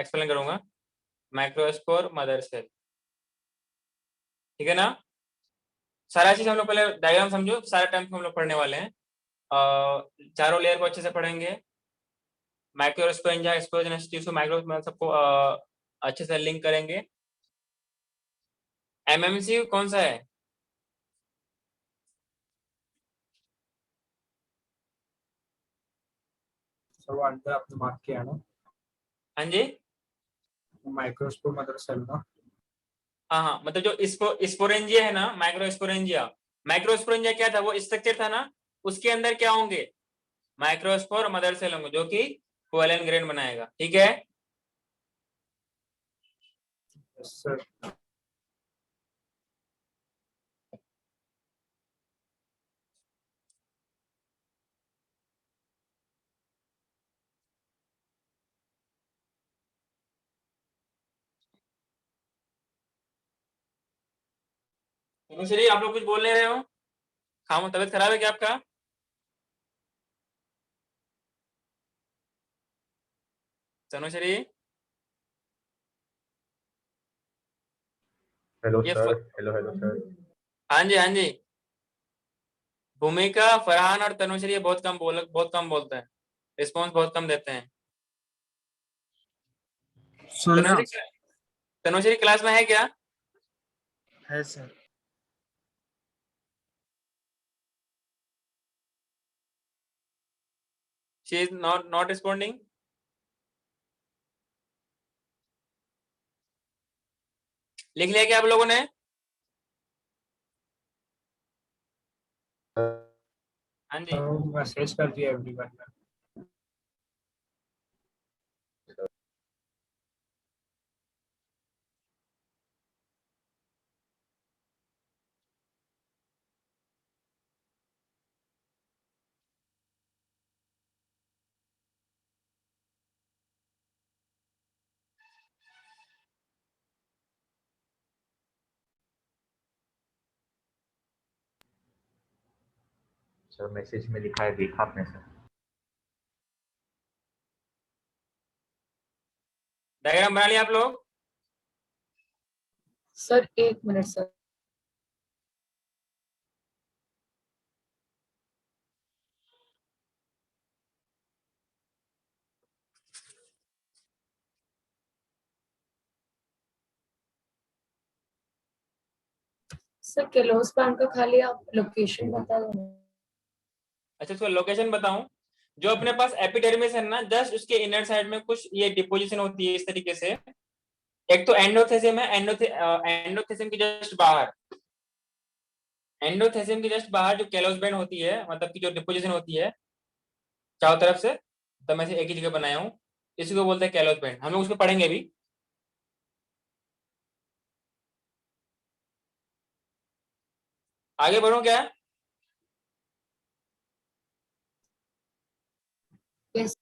एक्सप्लेन करूंगा, माइक्रोस्पोर मदर सेल, ठीक है ना। सारा चीज हम लोग पहले डायग्राम समझो, सारे टाइम हम लोग पढ़ने वाले हैं। चारों लेयर को अच्छे से पढ़ेंगे, माइक्रोस्पोरेंजिया, स्पोरोजिनस टिश्यू, माइक्रो, सबको अच्छे से लिंक करेंगे। एमएमसी कौन सा है, So वो अंदर आपने मार्क किया ना, हाँ जी, माइक्रोस्कोप मदर सेल ना? हाँ हाँ, मतलब जो स्पोरेंजिया है ना, माइक्रोस्पोरेंजिया क्या था, वो स्ट्रक्चर था ना, उसके अंदर क्या होंगे, माइक्रोस्पोर मदर सेल होंगे, जो कि कोलन ग्रेन बनाएगा, ठीक है। Yes, sir. तनुश्री आप लोग कुछ बोल नहीं रहे हो? खामो, तबीयत खराब है क्या आपका? तनुश्री हेलो ये सर, हेलो हेलो सर। हाँ जी हाँ जी। भूमिका, फरहान और तनुश्री ये बहुत कम बोलते हैं, रिस्पॉन्स बहुत कम देते हैं। सुन रहा तनुश्री तनुश्री क्लास में है क्या? है sir. She is not responding. लिख लिया क्या आप लोगों ने? हाँ जी। मैसेज कर दिया एवरीवन ने। सर मैसेज में लिखा है, देखा आपने सर? डायग्राम बना लिया आप लोग? Sir 1 minute sir. Sir callose band का खाली आप लोकेशन बता दो ना। अच्छा, इसको लोकेशन बताऊं? जो अपने पास एपिडर्मिस है ना, जस्ट उसके इनर साइड में कुछ ये डिपोजिशन होती है इस तरीके से। एक तो एंडोथेसियम है, एंडोथेसियम की जस्ट बाहर, एंडोथेसियम की जस्ट बाहर जो कैलोस बैंड होती है, मतलब की जो डिपोजिशन होती है चारों तरफ से, तो मैं इसे एक ही जगह बनाया हूँ, इसी को बोलते हैं कैलोस बैंड। हम लोग उसको पढ़ेंगे अभी। आगे बढ़ो क्या? यस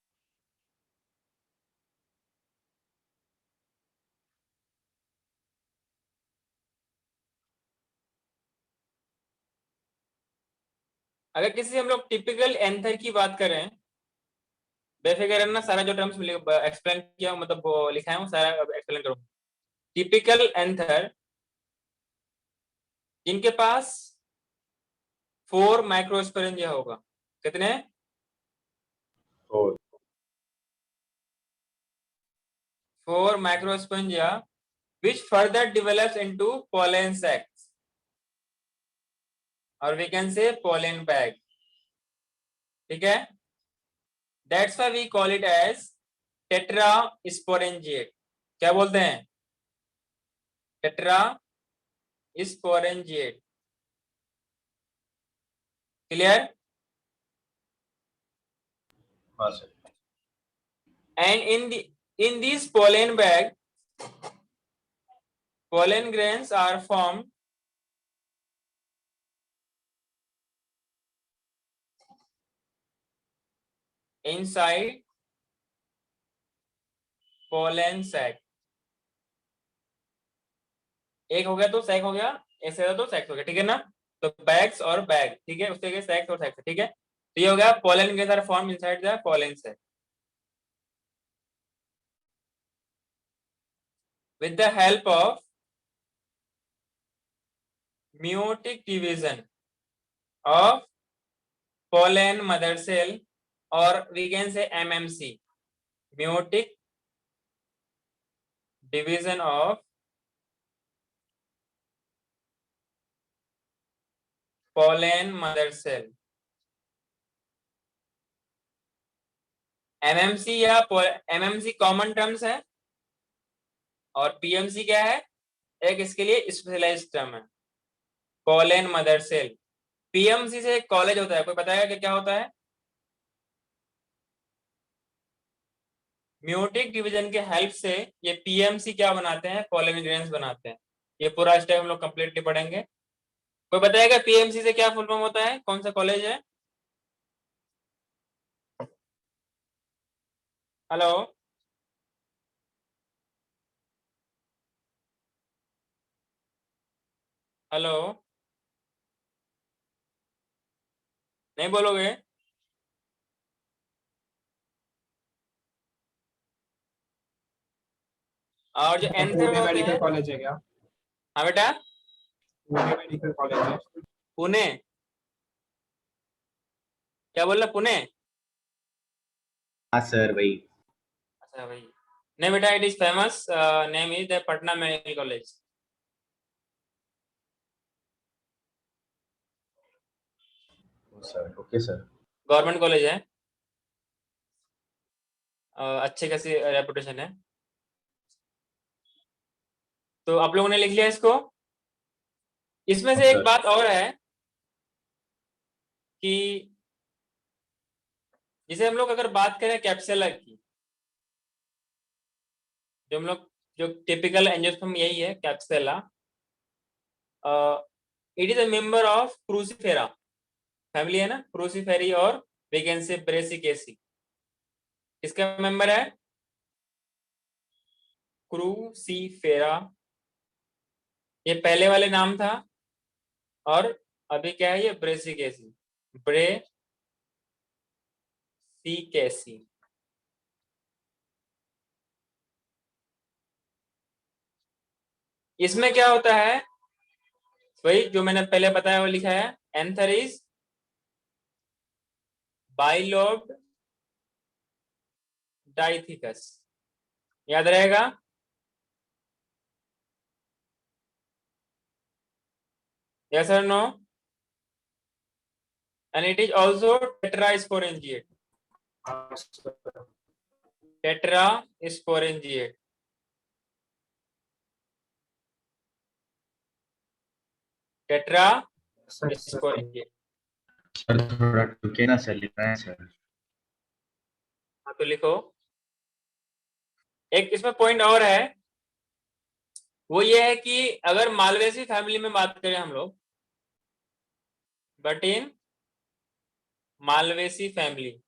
अगर किसी हम लोग टिपिकल एंथर की बात करें, बेफिक्र रहना, सारा जो टर्म्स एक्सप्लेन किया, मतलब वो लिखा है सारा एक्सप्लेन करूँ। टिपिकल एंथर जिनके पास 4 माइक्रोस्पोरेंजिया होगा। कितने? 4। 4 microsporangia which further develops into pollen sacs, or we can say pollen bag. ठीक है? That's why we call it as tetrasporangiate. क्या बोलते हैं? tetrasporangiate. Clear? हाँ sir. And in these pollen bag, pollen grains are formed inside pollen sac. एक हो गया तो सैक हो गया, ऐसे तो सैक्स हो गया, ठीक है ना? तो बैग्स और बैग, ठीक है, उसके सैक्स और सैक्स, ठीक है। तो ये हो गया pollen grains are formed inside the pollen sac with the help of meiotic division of pollen mother cell, or we can say MMC, meiotic division of pollen mother cell। MMC या MMC कॉमन टर्म्स है, और PMC क्या है? एक इसके लिए specialised term है, pollen mother cell। PMC से एक कॉलेज होता है, कोई बताएगा कि क्या होता है? म्यूटिक डिवीजन के हेल्प से ये पीएमसी क्या बनाते हैं? पॉलन ग्रेन्स बनाते हैं। ये पूरा स्टेप हम लोग कंप्लीटली पढ़ेंगे। कोई बताएगा पीएमसी से क्या फुल फॉर्म होता है? कौन सा कॉलेज है? हेलो, हेलो, नहीं बोलोगे? और जो nth पुणे होते मेडिकल हैं, कॉलेज है क्या? हाँ बेटा, पुणे मेडिकल कॉलेज है। पुणे, क्या बोल रहा, पुणे? हाँ सर वही। अच्छा भाई, नहीं बेटा, it is famous name is the Patna medical college. Sir okay sir. Government college है, अच्छी खासी रेपुटेशन है। तो आप लोगों ने लिख लिया इसको। इसमें से एक सर बात और है कि जैसे हम लोग अगर बात करें कैप्सुला की, जो हम लोग जो टिपिकल एंजियोस्पर्म यही है Capsella, it is a member of Cruciferae family है ना, क्रूसीफेरी, और वी कैन से ब्रेसिकेसी। इसका मेंबर है क्रूसीफेरा, ये पहले वाले नाम था, और अभी क्या है, ये ब्रेसिकेसी, ब्रेसिकेसी। इसमें क्या होता है, वही जो मैंने पहले बताया वो लिखा है, एंथर इज बाइलोब्ड डाइथिकस, याद रहेगा। यस और no? And it is also tetrasporangiate, हाँ sir. Tetrasporangiate. Sir sir tetrasporangiate. Sir थोड़ा रुके ना सर, लिख रहे हैं सर। हाँ तो लिखो। एक इसमें पॉइंट और है, वो ये है कि अगर मालवेसी फैमिली में बात करें हम लोग, but in Malvaceae family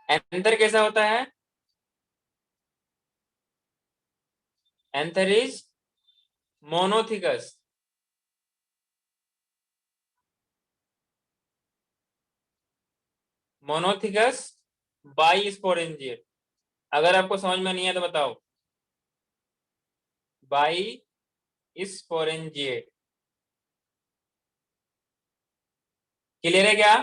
anther कैसा होता है, एंथर इज मोनोथिकस, मोनोथिकस बाइस्पोरेंजिएट। अगर आपको समझ में नहीं है तो बताओ, बाइस्पोरेंजिएट। क्लियर है क्या?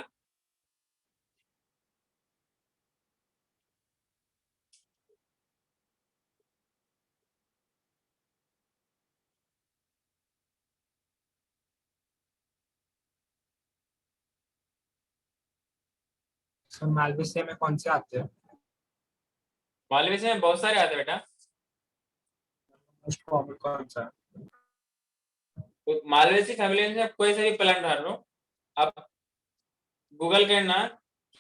सर मालवेसिया में कौन से आते हैं? मालवेसी में बहुत सारे आते हैं बेटा। मोस्ट कॉमन कौन सा है? तो मालवेसी फैमिली में कोई सा भी प्लांट डाल लो आप, गूगल करना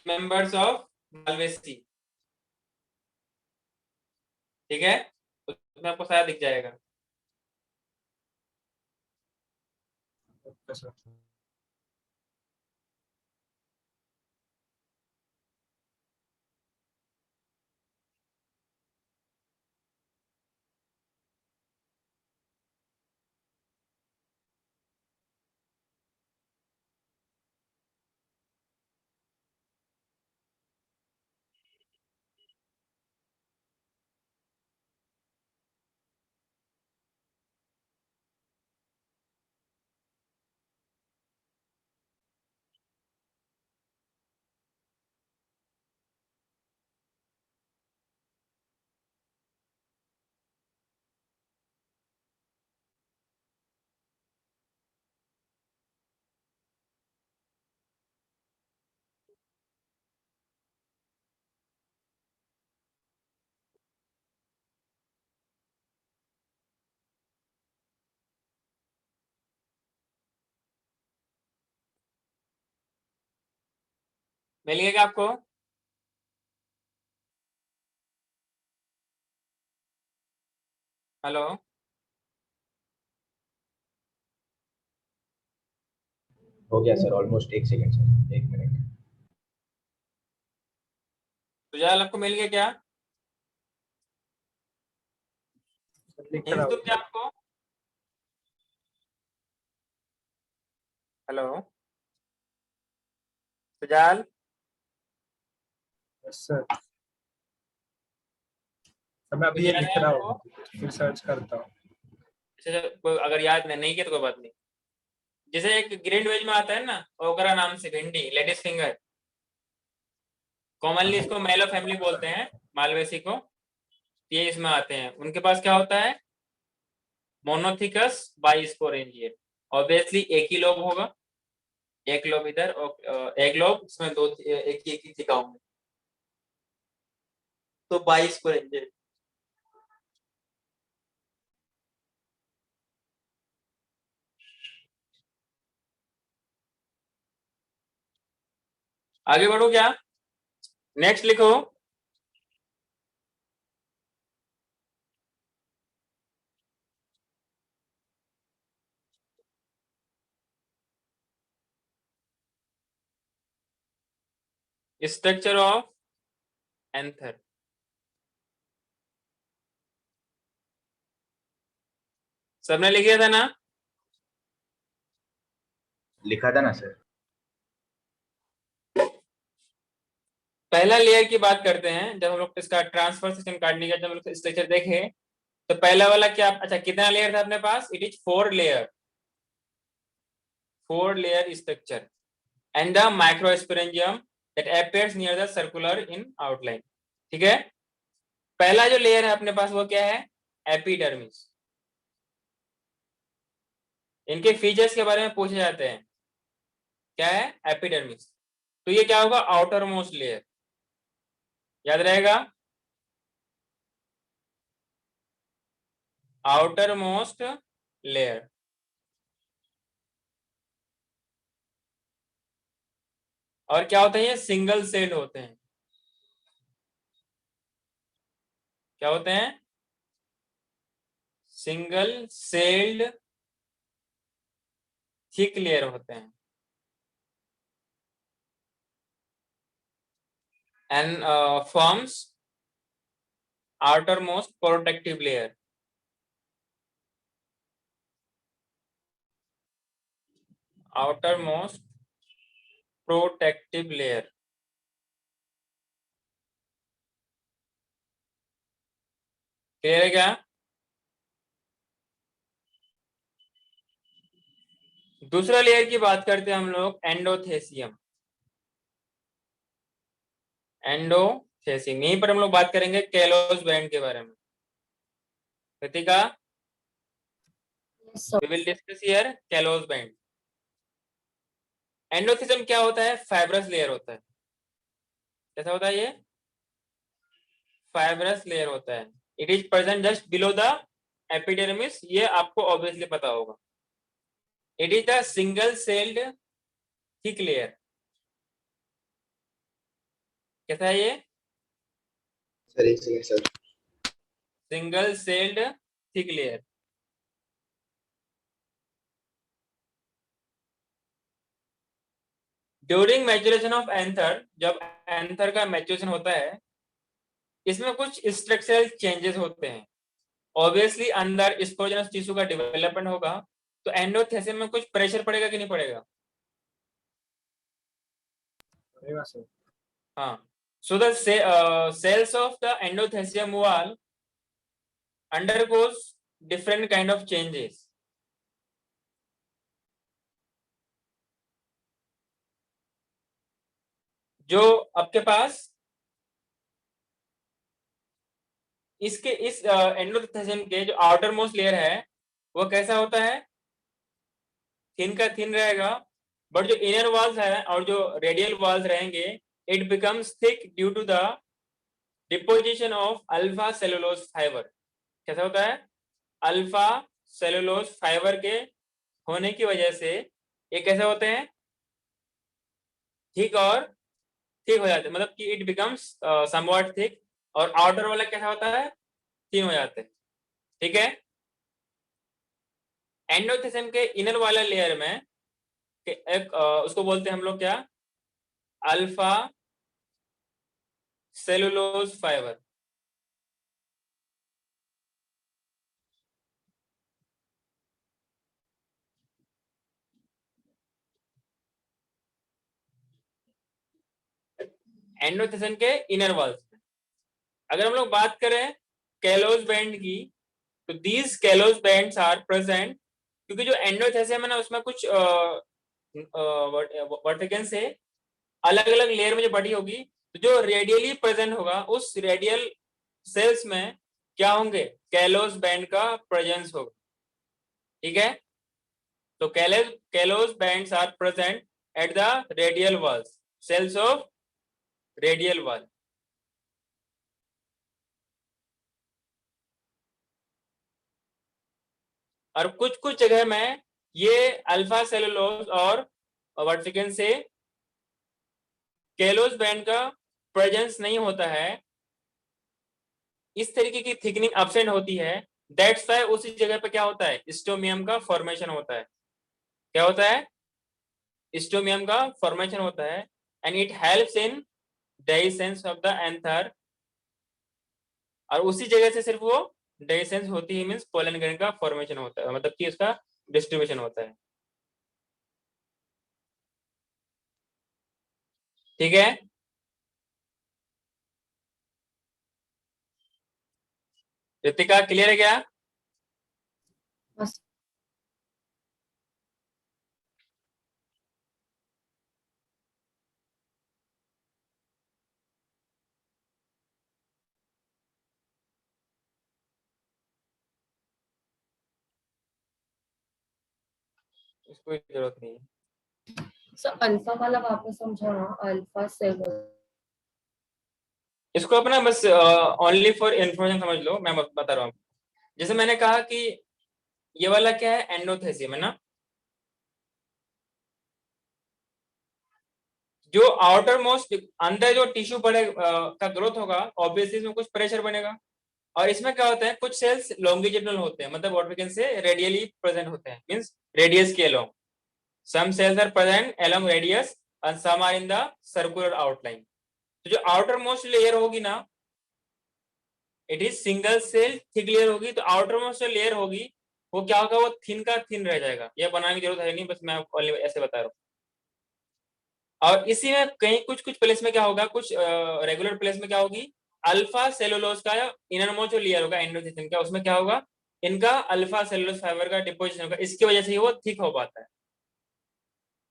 मेंबर्स ऑफ मालवेसी, ठीक है, उसमें आपको सारा दिख जाएगा। Okay sir. मिल गया क्या आपको? हेलो, हो गया sir, almost 1 second sir, 1 minute. Sujal आपको मिल गया क्या? लिख हिंस रहा दूं हूँ। क्या आपको? Hello Sujal, yes sir. मैं अभी कुछ ये याद लिख है रहा आपको? हूँ, फिर सर्च करता हूँ। अच्छा, अगर याद नहीं किया तो कोई बात नहीं। जैसे एक ग्रीन वेज में आता है ना ओकरा नाम से भिंडी, लेडीज फिंगर, कॉमनली इसको मेलो फैमिली बोलते हैं, मालवेसी को। ये इसमें आते हैं, उनके पास क्या होता है, मोनोथिकस बाइस्पोरेंजिएट। ऑब्वियसली एक ही लोब होगा, एक लोब इधर और एक लोब इसमें, दो एक ही थिका होंगे, तो बाइस्पोरेंजिएट। आगे बढ़ो क्या, नेक्स्ट लिखो। Structure of anther. सबने लिख दिया था ना? लिखा था ना सर। पहला लेयर की बात करते हैं, जब हम लोग इसका ट्रांसफर सिस्टम काटने का जब हम लोग स्ट्रक्चर देखे, तो पहला वाला क्या, अच्छा कितना लेयर था अपने पास, it is 4 layer structure and the microsporangium that appears near the circular in outline। ठीक है, पहला जो लेयर है अपने पास वो क्या है, एपिडर्मिस। इनके फीचर्स के बारे में पूछे जाते हैं, क्या है, एपिडर्मिस। तो ये क्या होगा, आउटर मोस्ट लेयर, याद रहेगा, आउटर मोस्ट लेयर। और क्या होता है, ये सिंगल सेल होते हैं। क्या होते हैं, सिंगल सेल्ड थिक लेयर होते हैं। And forms outer most protective layer. Outer most protective layer. Clear है क्या? दूसरा लेयर की बात करते हैं हम लोग, एंडोथेसियम। एंडोथेसियम, यहीं पर हम लोग बात करेंगे कैलोस बैंड के बारे में। Kritika, Yes, sir. We will discuss here callose band. Endothecium क्या होता है, फाइब्रस लेयर होता है। कैसा होता है ये, फाइब्रस लेयर होता है। It is present just below the epidermis, ये आपको ऑब्वियसली पता होगा। It is the single celled thick layer. कैसा है ये, सर एक second sir. Single celled thick layer. During maturation of anther, जब एंथर का मैचुरेशन होता है, इसमें कुछ स्ट्रक्चरल चेंजेस होते हैं। ऑब्वियसली अंदर स्पोजेनस टिश्यू का डेवलपमेंट होगा, तो एंडोथेसियम में कुछ प्रेशर पड़ेगा कि नहीं पड़ेगा? पड़ेगा सर। हाँ, so the cells of the endothelium wall undergoes different kind of changes। जो आपके पास इसके इस एंडोथेलियम के जो आउटर मोस्ट लेयर है वो कैसा होता है, थिन का थिन रहेगा, बट जो इनर वॉल्स है और जो रेडियल वॉल्स रहेंगे, it becomes thick due to the deposition of alpha cellulose fibre. कैसा होता है, अल्फा सेलुलोज फाइबर के होने की वजह से ये कैसे होते हैं, थिक और थिक हो जाते हैं, मतलब कि इट बिकम्स समवॉट थिक, और आउटर वाला कैसा होता है, थिन हो जाते हैं। ठीक है, एंडोथेलियम के इनर वाला लेयर में एक उसको बोलते हैं हम लोग क्या, अल्फा सेलुलोज फाइबर। एंडोथेसियम के इनर वॉल्स में। अगर हम लोग बात करें कैलोस बैंड की, तो these callose bands are present, क्योंकि जो एंडोथेसियम है ना उसमें कुछ वर्टिकल से अलग अलग लेयर में जो बटी होगी, तो जो रेडियली प्रेजेंट होगा उस रेडियल सेल्स में क्या होंगे, कैलोस बैंड का प्रेजेंस होगा। ठीक है, तो callose bands are present at the radial walls, cells of radial wall. और कुछ कुछ जगह में ये अल्फा सेलुलोज और वर्टिकल से कैलोस बैंड का प्रेजेंस नहीं होता है, इस तरीके की थिकनिंग एब्सेंट होती है। दैट्स व्हाई उसी जगह पे क्या होता है, स्टोमियम का फॉर्मेशन होता है। क्या होता है, स्टोमियम का फॉर्मेशन होता है, and it helps in dehiscence of the anther. और उसी जगह से सिर्फ वो डेhiscence होती है, मींस पोलन ग्रेन का फॉर्मेशन होता है, मतलब कि उसका डिस्ट्रीब्यूशन होता है। ठीक है, रितिका क्लियर है क्या? बस इसको जरूरत नहीं है। सर अल्फा वाला वापस समझाना, अल्फा सेल। इसको अपना बस ओनली फॉर इंफॉर्मेशन समझ लो, मैं बता रहा हूँ। जैसे मैंने कहा कि ये वाला क्या है, एंडोथेसियम है ना, जो आउटर मोस्ट अंदर जो टिश्यू बड़े का ग्रोथ होगा, ऑब्वियसली इसमें कुछ प्रेशर बनेगा। और इसमें क्या होता है, कुछ सेल्स लॉन्गिट्यूडनल होते हैं, मतलब what we can say radially present होते हैं, मींस रेडियस के along. Some cells are present along radius and some are in the circular outline. तो जो आउटर मोस्ट लेयर होगी ना, it is single cell thick layer होगी, तो outer most layer होगी वो क्या होगा, वो थिन का थिन रह जाएगा। ये बनाने की जरूरत है नहीं, बस मैं ऐसे बता रहा हूँ। और इसी में कहीं कुछ कुछ प्लेस में क्या होगा, कुछ रेगुलर प्लेस में क्या होगी, अल्फा सेलुलोज का इनर मोस्ट जो लेयर होगा एंडोथेसियम का, उसमें क्या होगा, इनका अल्फा सेलुलोज फाइबर का डिपोजिशन होगा, इसकी वजह से ही वो थिक हो पाता है।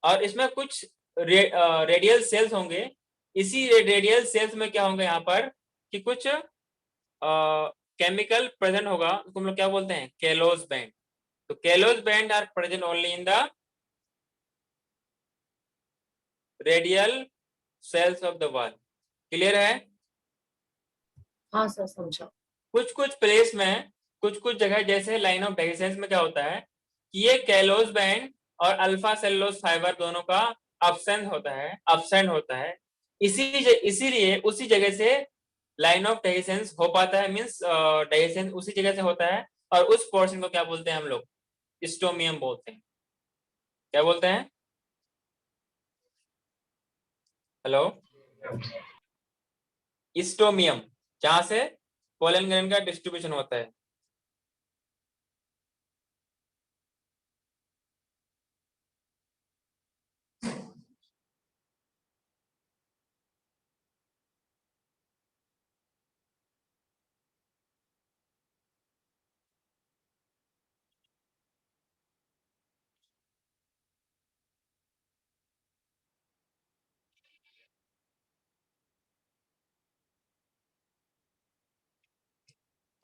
और इसमें कुछ रेडियल सेल्स होंगे, इसी रेडियल सेल्स में क्या होंगे यहाँ पर कि कुछ केमिकल प्रेजेंट होगा, उसको हम लोग क्या बोलते हैं, कैलोस बैंड। तो callose band are present only in the radial cells of the wall. Clear है? हाँ सर समझा। कुछ कुछ प्लेस में, कुछ कुछ जगह जैसे लाइन ऑफ डेhiscence में क्या होता है कि ये कैलोस बैंड और अल्फा सेलुलोज फाइबर दोनों का absent होता है। इसीलिए उसी जगह से लाइन ऑफ डेhiscence हो पाता है, मींस डेhiscence उसी जगह से होता है। और उस पोर्शन को क्या बोलते हैं हम लोग, स्टोमियम बोलते हैं। क्या बोलते हैं? हेलो, स्टोमियम, जहां से पोलन ग्रेन का डिस्ट्रीब्यूशन होता है।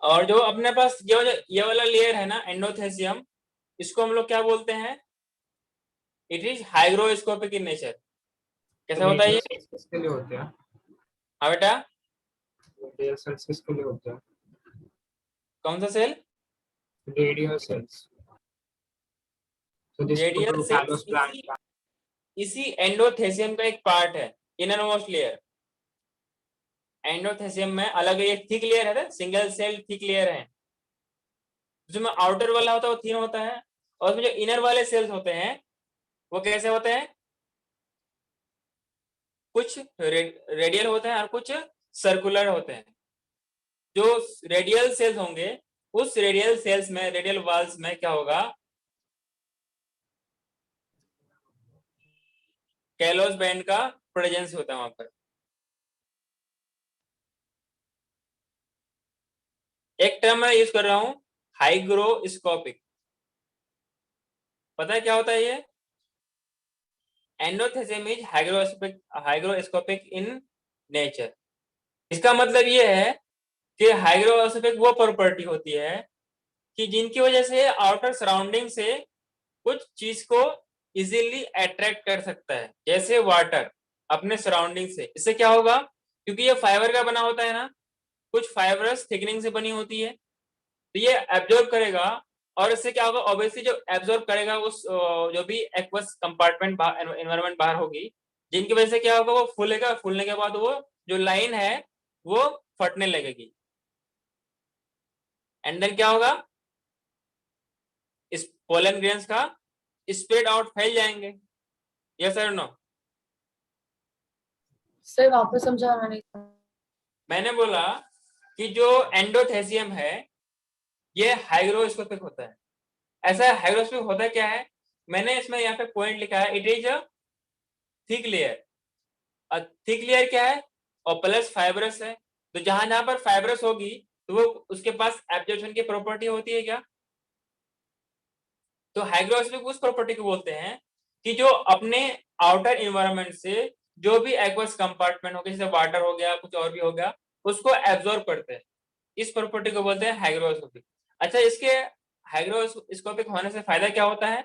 और जो अपने पास ये वाला लेयर है ना एंडोथेसियम, इसको हम लोग क्या बोलते हैं, it is hygroscopic in nature. कैसा होता है ये? किसके लिए होते हैं? हाँ बेटा, रेडियल सेल्स किसके लिए होते हैं? कौन सा सेल? Radial cells. तो this radial callose cells plant. इसी एंडोथेसियम का एक पार्ट है, इनर मोस्ट लेयर। एंडोथेसियम में अलग एक थिक लेयर है, सिंगल सेल थिक लेयर है, जिसमें आउटर वाला होता है वो थिन होता है, और उसमें जो इनर वाले सेल्स होते हैं वो कैसे होते हैं, कुछ रेडियल होते हैं और कुछ सर्कुलर होते हैं। जो रेडियल सेल्स होंगे, उस रेडियल सेल्स में, रेडियल वॉल्स में क्या होगा, कैलोस बैंड का प्रेजेंस होता है वहां पर। एक टर्म मैं यूज कर रहा हूं हाइग्रोस्कोपिक। पता है क्या होता है ये? Endothecium is hygroscopic in nature. इसका मतलब ये है कि हाइग्रोस्कोपिक वो प्रॉपर्टी होती है कि जिनकी वजह से आउटर सराउंडिंग से कुछ चीज को इजीली अट्रैक्ट कर सकता है, जैसे वाटर अपने सराउंडिंग से। इससे क्या होगा, क्योंकि ये फाइबर का बना होता है ना, कुछ फाइबरस थिकनिंग से बनी होती है, तो ये एब्जॉर्ब करेगा। और इससे क्या होगा, ऑब्वियसली जो एब्जॉर्ब करेगा उस जो भी एक्वस कंपार्टमेंट एनवायरमेंट बाहर होगी, जिनकी वजह से क्या होगा, वो फूलेगा। फूलने के बाद वो जो लाइन है वो फटने लगेगी। एंड देन क्या होगा, इस पोलन ग्रेन्स का स्प्रेड आउट, फैल जाएंगे। यस और नो? सर वापस समझाना नहीं। मैंने बोला कि जो एंडोथेसियम है ये हाइग्रोस्कोपिक होता है। ऐसा हाइग्रोस्कोपिक होता क्या है, मैंने इसमें यहाँ पे पॉइंट लिखा है, it is a thick layer. Thick layer क्या है, और प्लस फाइब्रस है। तो जहां जहां पर फाइब्रस होगी तो वो उसके पास एब्जॉर्प्शन की प्रॉपर्टी होती है क्या? तो हाइग्रोस्कोपिक उस प्रॉपर्टी को बोलते हैं कि जो अपने आउटर एनवायरनमेंट से जो भी एक्वस कंपार्टमेंट हो गया, जैसे वाटर हो गया, कुछ और भी हो गया, उसको एब्जॉर्ब करते हैं। इस प्रॉपर्टी को बोलते हैं हाइग्रोस्कोपिक। अच्छा, इसके हाइग्रोस्कोपिक होने से फायदा क्या होता है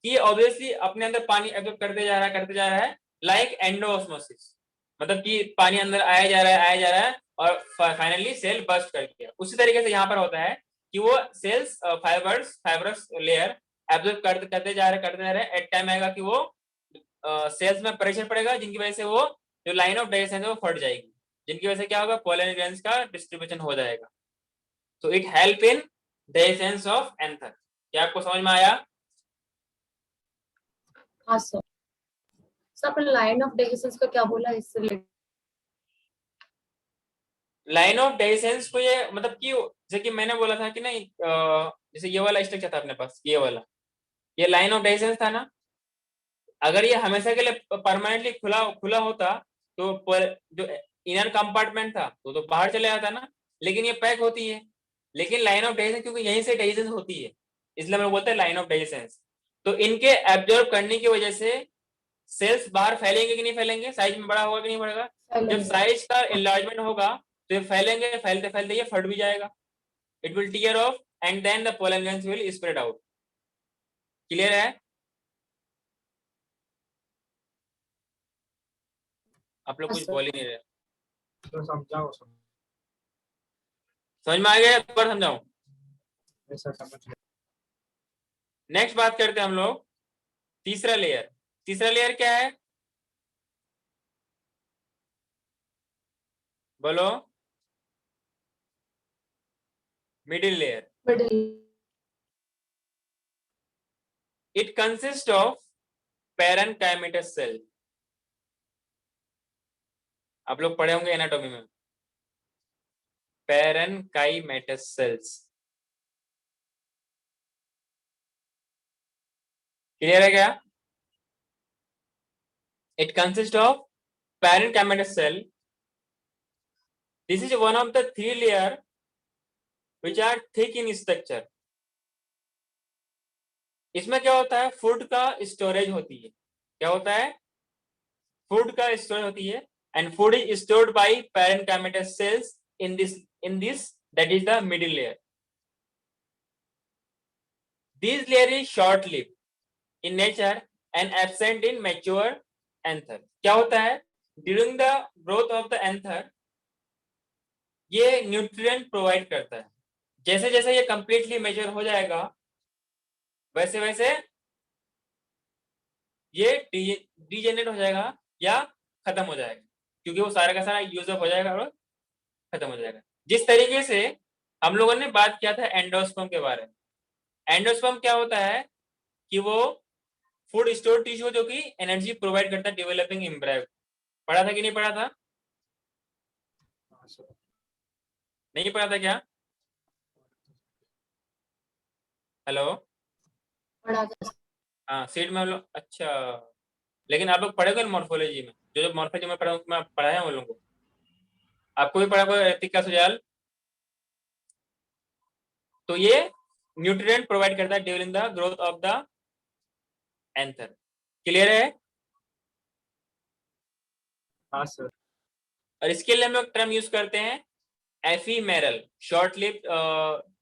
कि ऑब्वियसली अपने अंदर पानी एब्जॉर्ब करते जा रहा है लाइक एंडोऑस्मोसिस। मतलब कि पानी अंदर आया जा रहा है और फाइनली सेल बर्स्ट कर गया। उसी तरीके से यहाँ पर होता है कि वो सेल्स फाइबरस लेयर एब्जॉर्ब करते जा रहे हैं। एट टाइम आएगा कि वो सेल्स में प्रेशर पड़ेगा, जिनकी वजह से वो जो लाइन ऑफ डाइजेशन है वो फट जाएगी, जिनकी वजह से क्या होगा, पोलन ग्रेन्स का डिस्ट्रीब्यूशन हो जाएगा। तो it help in digestion of anther. क्या आपको समझ में आया? हाँ सर। सर आपने लाइन ऑफ डाइजेशन का क्या बोला इससे रिलेटेड? लाइन ऑफ डाइजेशन को ये मतलब कि जैसे कि मैंने बोला था कि नहीं, जैसे ये वाला स्ट्रक्चर था अपने पास, ये वाला, ये लाइन ऑफ डाइजेशन था ना। अगर ये हमेशा के लिए परमानेंटली खुला खुला होता तो जो इनर कंपार्टमेंट था तो बाहर चले जाता ना, लेकिन ये पैक होती है। लेकिन लाइन ऑफ डाइजेशन क्योंकि यहीं से डाइजेशन होती है, इसलिए मैं बोलते हैं लाइन ऑफ डाइजेशन। तो इनके एब्जॉर्ब करने की वजह से सेल्स बाहर फैलेंगे कि नहीं फैलेंगे, साइज में बड़ा होगा कि नहीं बढ़ेगा। जब साइज का एनलार्जमेंट होगा तो ये फैलेंगे, फैलते फैलते ये फट भी जाएगा। It will tear off and then the pollen grains will spread out. Clear है? आप लोग कुछ बोल ही नहीं रहे। तो समझाओ समझ में आ गया? एक बार समझाऊं? ऐसा समझ गया। नेक्स्ट बात करते हैं हम लोग तीसरा लेयर। तीसरा लेयर क्या है, बोलो? Middle layer. Middle. It consist of parenchymatous cell. आप लोग पढ़े होंगे एनाटॉमी में, पैरेन्काइमेटस सेल्स। क्लियर है क्या? It consists of parenchymatous cell. This is one of the three layer which are thick in structure. इसमें क्या होता है, फूड का स्टोरेज होती है। क्या होता है? फूड का स्टोरेज होती है, and food is stored by parenchymatous cells in this that is the middle layer. This layer is short-lived in nature and absent in mature anther. क्या होता है, during the growth of the anther ये nutrient provide करता है। जैसे जैसे ये completely mature हो जाएगा वैसे वैसे ये डीजेनरेट हो जाएगा या खत्म हो जाएगा, क्योंकि वो सारा का सारा यूज अप हो जाएगा और खत्म हो जाएगा। जिस तरीके से हम लोगों ने बात किया था एंडोस्पर्म के बारे में। एंडोस्पर्म क्या होता है कि वो फूड स्टोर टिश्यू जो कि एनर्जी प्रोवाइड करता है डेवलपिंग एम्ब्रायो। पढ़ा था कि नहीं पढ़ा था? नहीं पढ़ा था क्या? हेलो? पढ़ा था। हाँ, सीट में हम लोग, अच्छा। लेकिन आप लोग पढ़े मॉर्फोलॉजी में, जो मॉर्फोलॉजी में पढ़ाया उन लोगों को। आपको भी पढ़ा कोई ऋतिक का सुजाल? तो ये न्यूट्रिएंट प्रोवाइड करता है during the growth of the anther. Clear है? हाँ सर। और इसके लिए हम लोग टर्म यूज करते हैं एफीमेरल, शॉर्ट लिव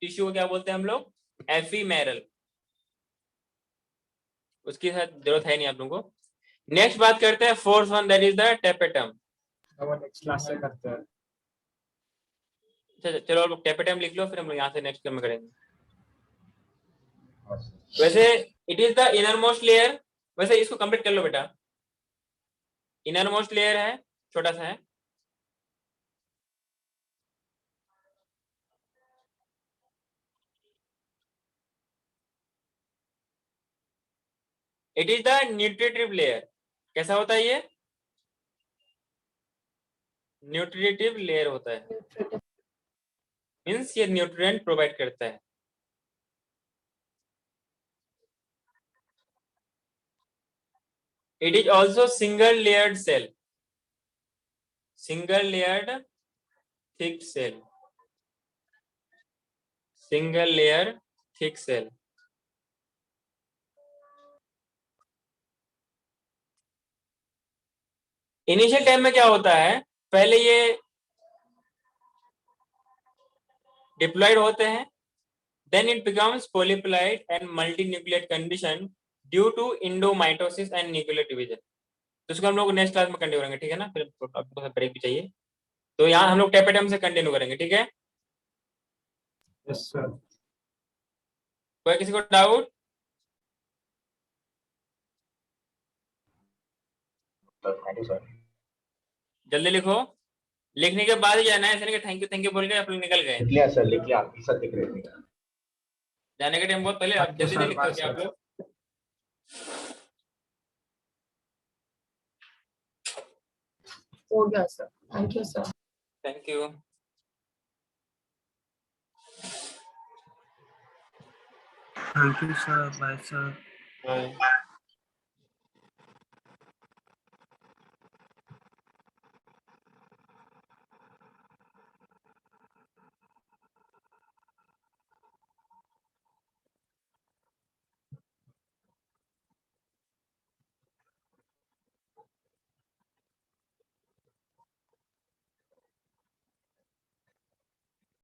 टिश्यू को क्या बोलते हैं हम लोग? एफीमेरल। उसकी जरूरत है नहीं आप लोगों को। नेक्स्ट बात करते हैं fourth one, that is the tapetum. वो नेक्स्ट क्लास से करते हैं। चलो आप लोग टेपेटम लिख लो, फिर हम लोग यहाँ से नेक्स्ट टर्म करेंगे। हाँ, सर। वैसे it is the inner most layer. वैसे इसको कंप्लीट कर लो बेटा। इनर मोस्ट लेयर है, छोटा सा है। It is the nutritive layer. कैसा होता है ये? न्यूट्रिटिव लेयर होता है, मीन्स ये न्यूट्रिएंट प्रोवाइड करता है। It is also single layered cell, single layered thick cell, single layer thick cell। Initial time में क्या होता है, पहले ये डिप्लॉयड होते हैं, then it becomes polyploid and multinucleate condition due to endomitosis and nuclear division। तो इसको हम लोग नेक्स्ट क्लास में कंटिन्यू करेंगे, ठीक है ना? फिर आपको ब्रेक भी चाहिए, तो यहाँ हम लोग टेपेटम से कंटिन्यू करेंगे, ठीक है? Yes sir. कोई किसी को डाउट? Thank you sir. जल्दी लिखो, लिखने के बाद ही जाना है, ऐसे नहीं कि थैंक यू बोल के आप लोग निकल गए। लिख लिया सर, लिख लिया, आपकी सर दिख रही थी। जाने के टाइम बहुत पहले आप जल्दी से लिखते हो क्या आप लोग? हो गया sir, thank you sir. Thank you. Thank you, sir. Bye, sir. Bye.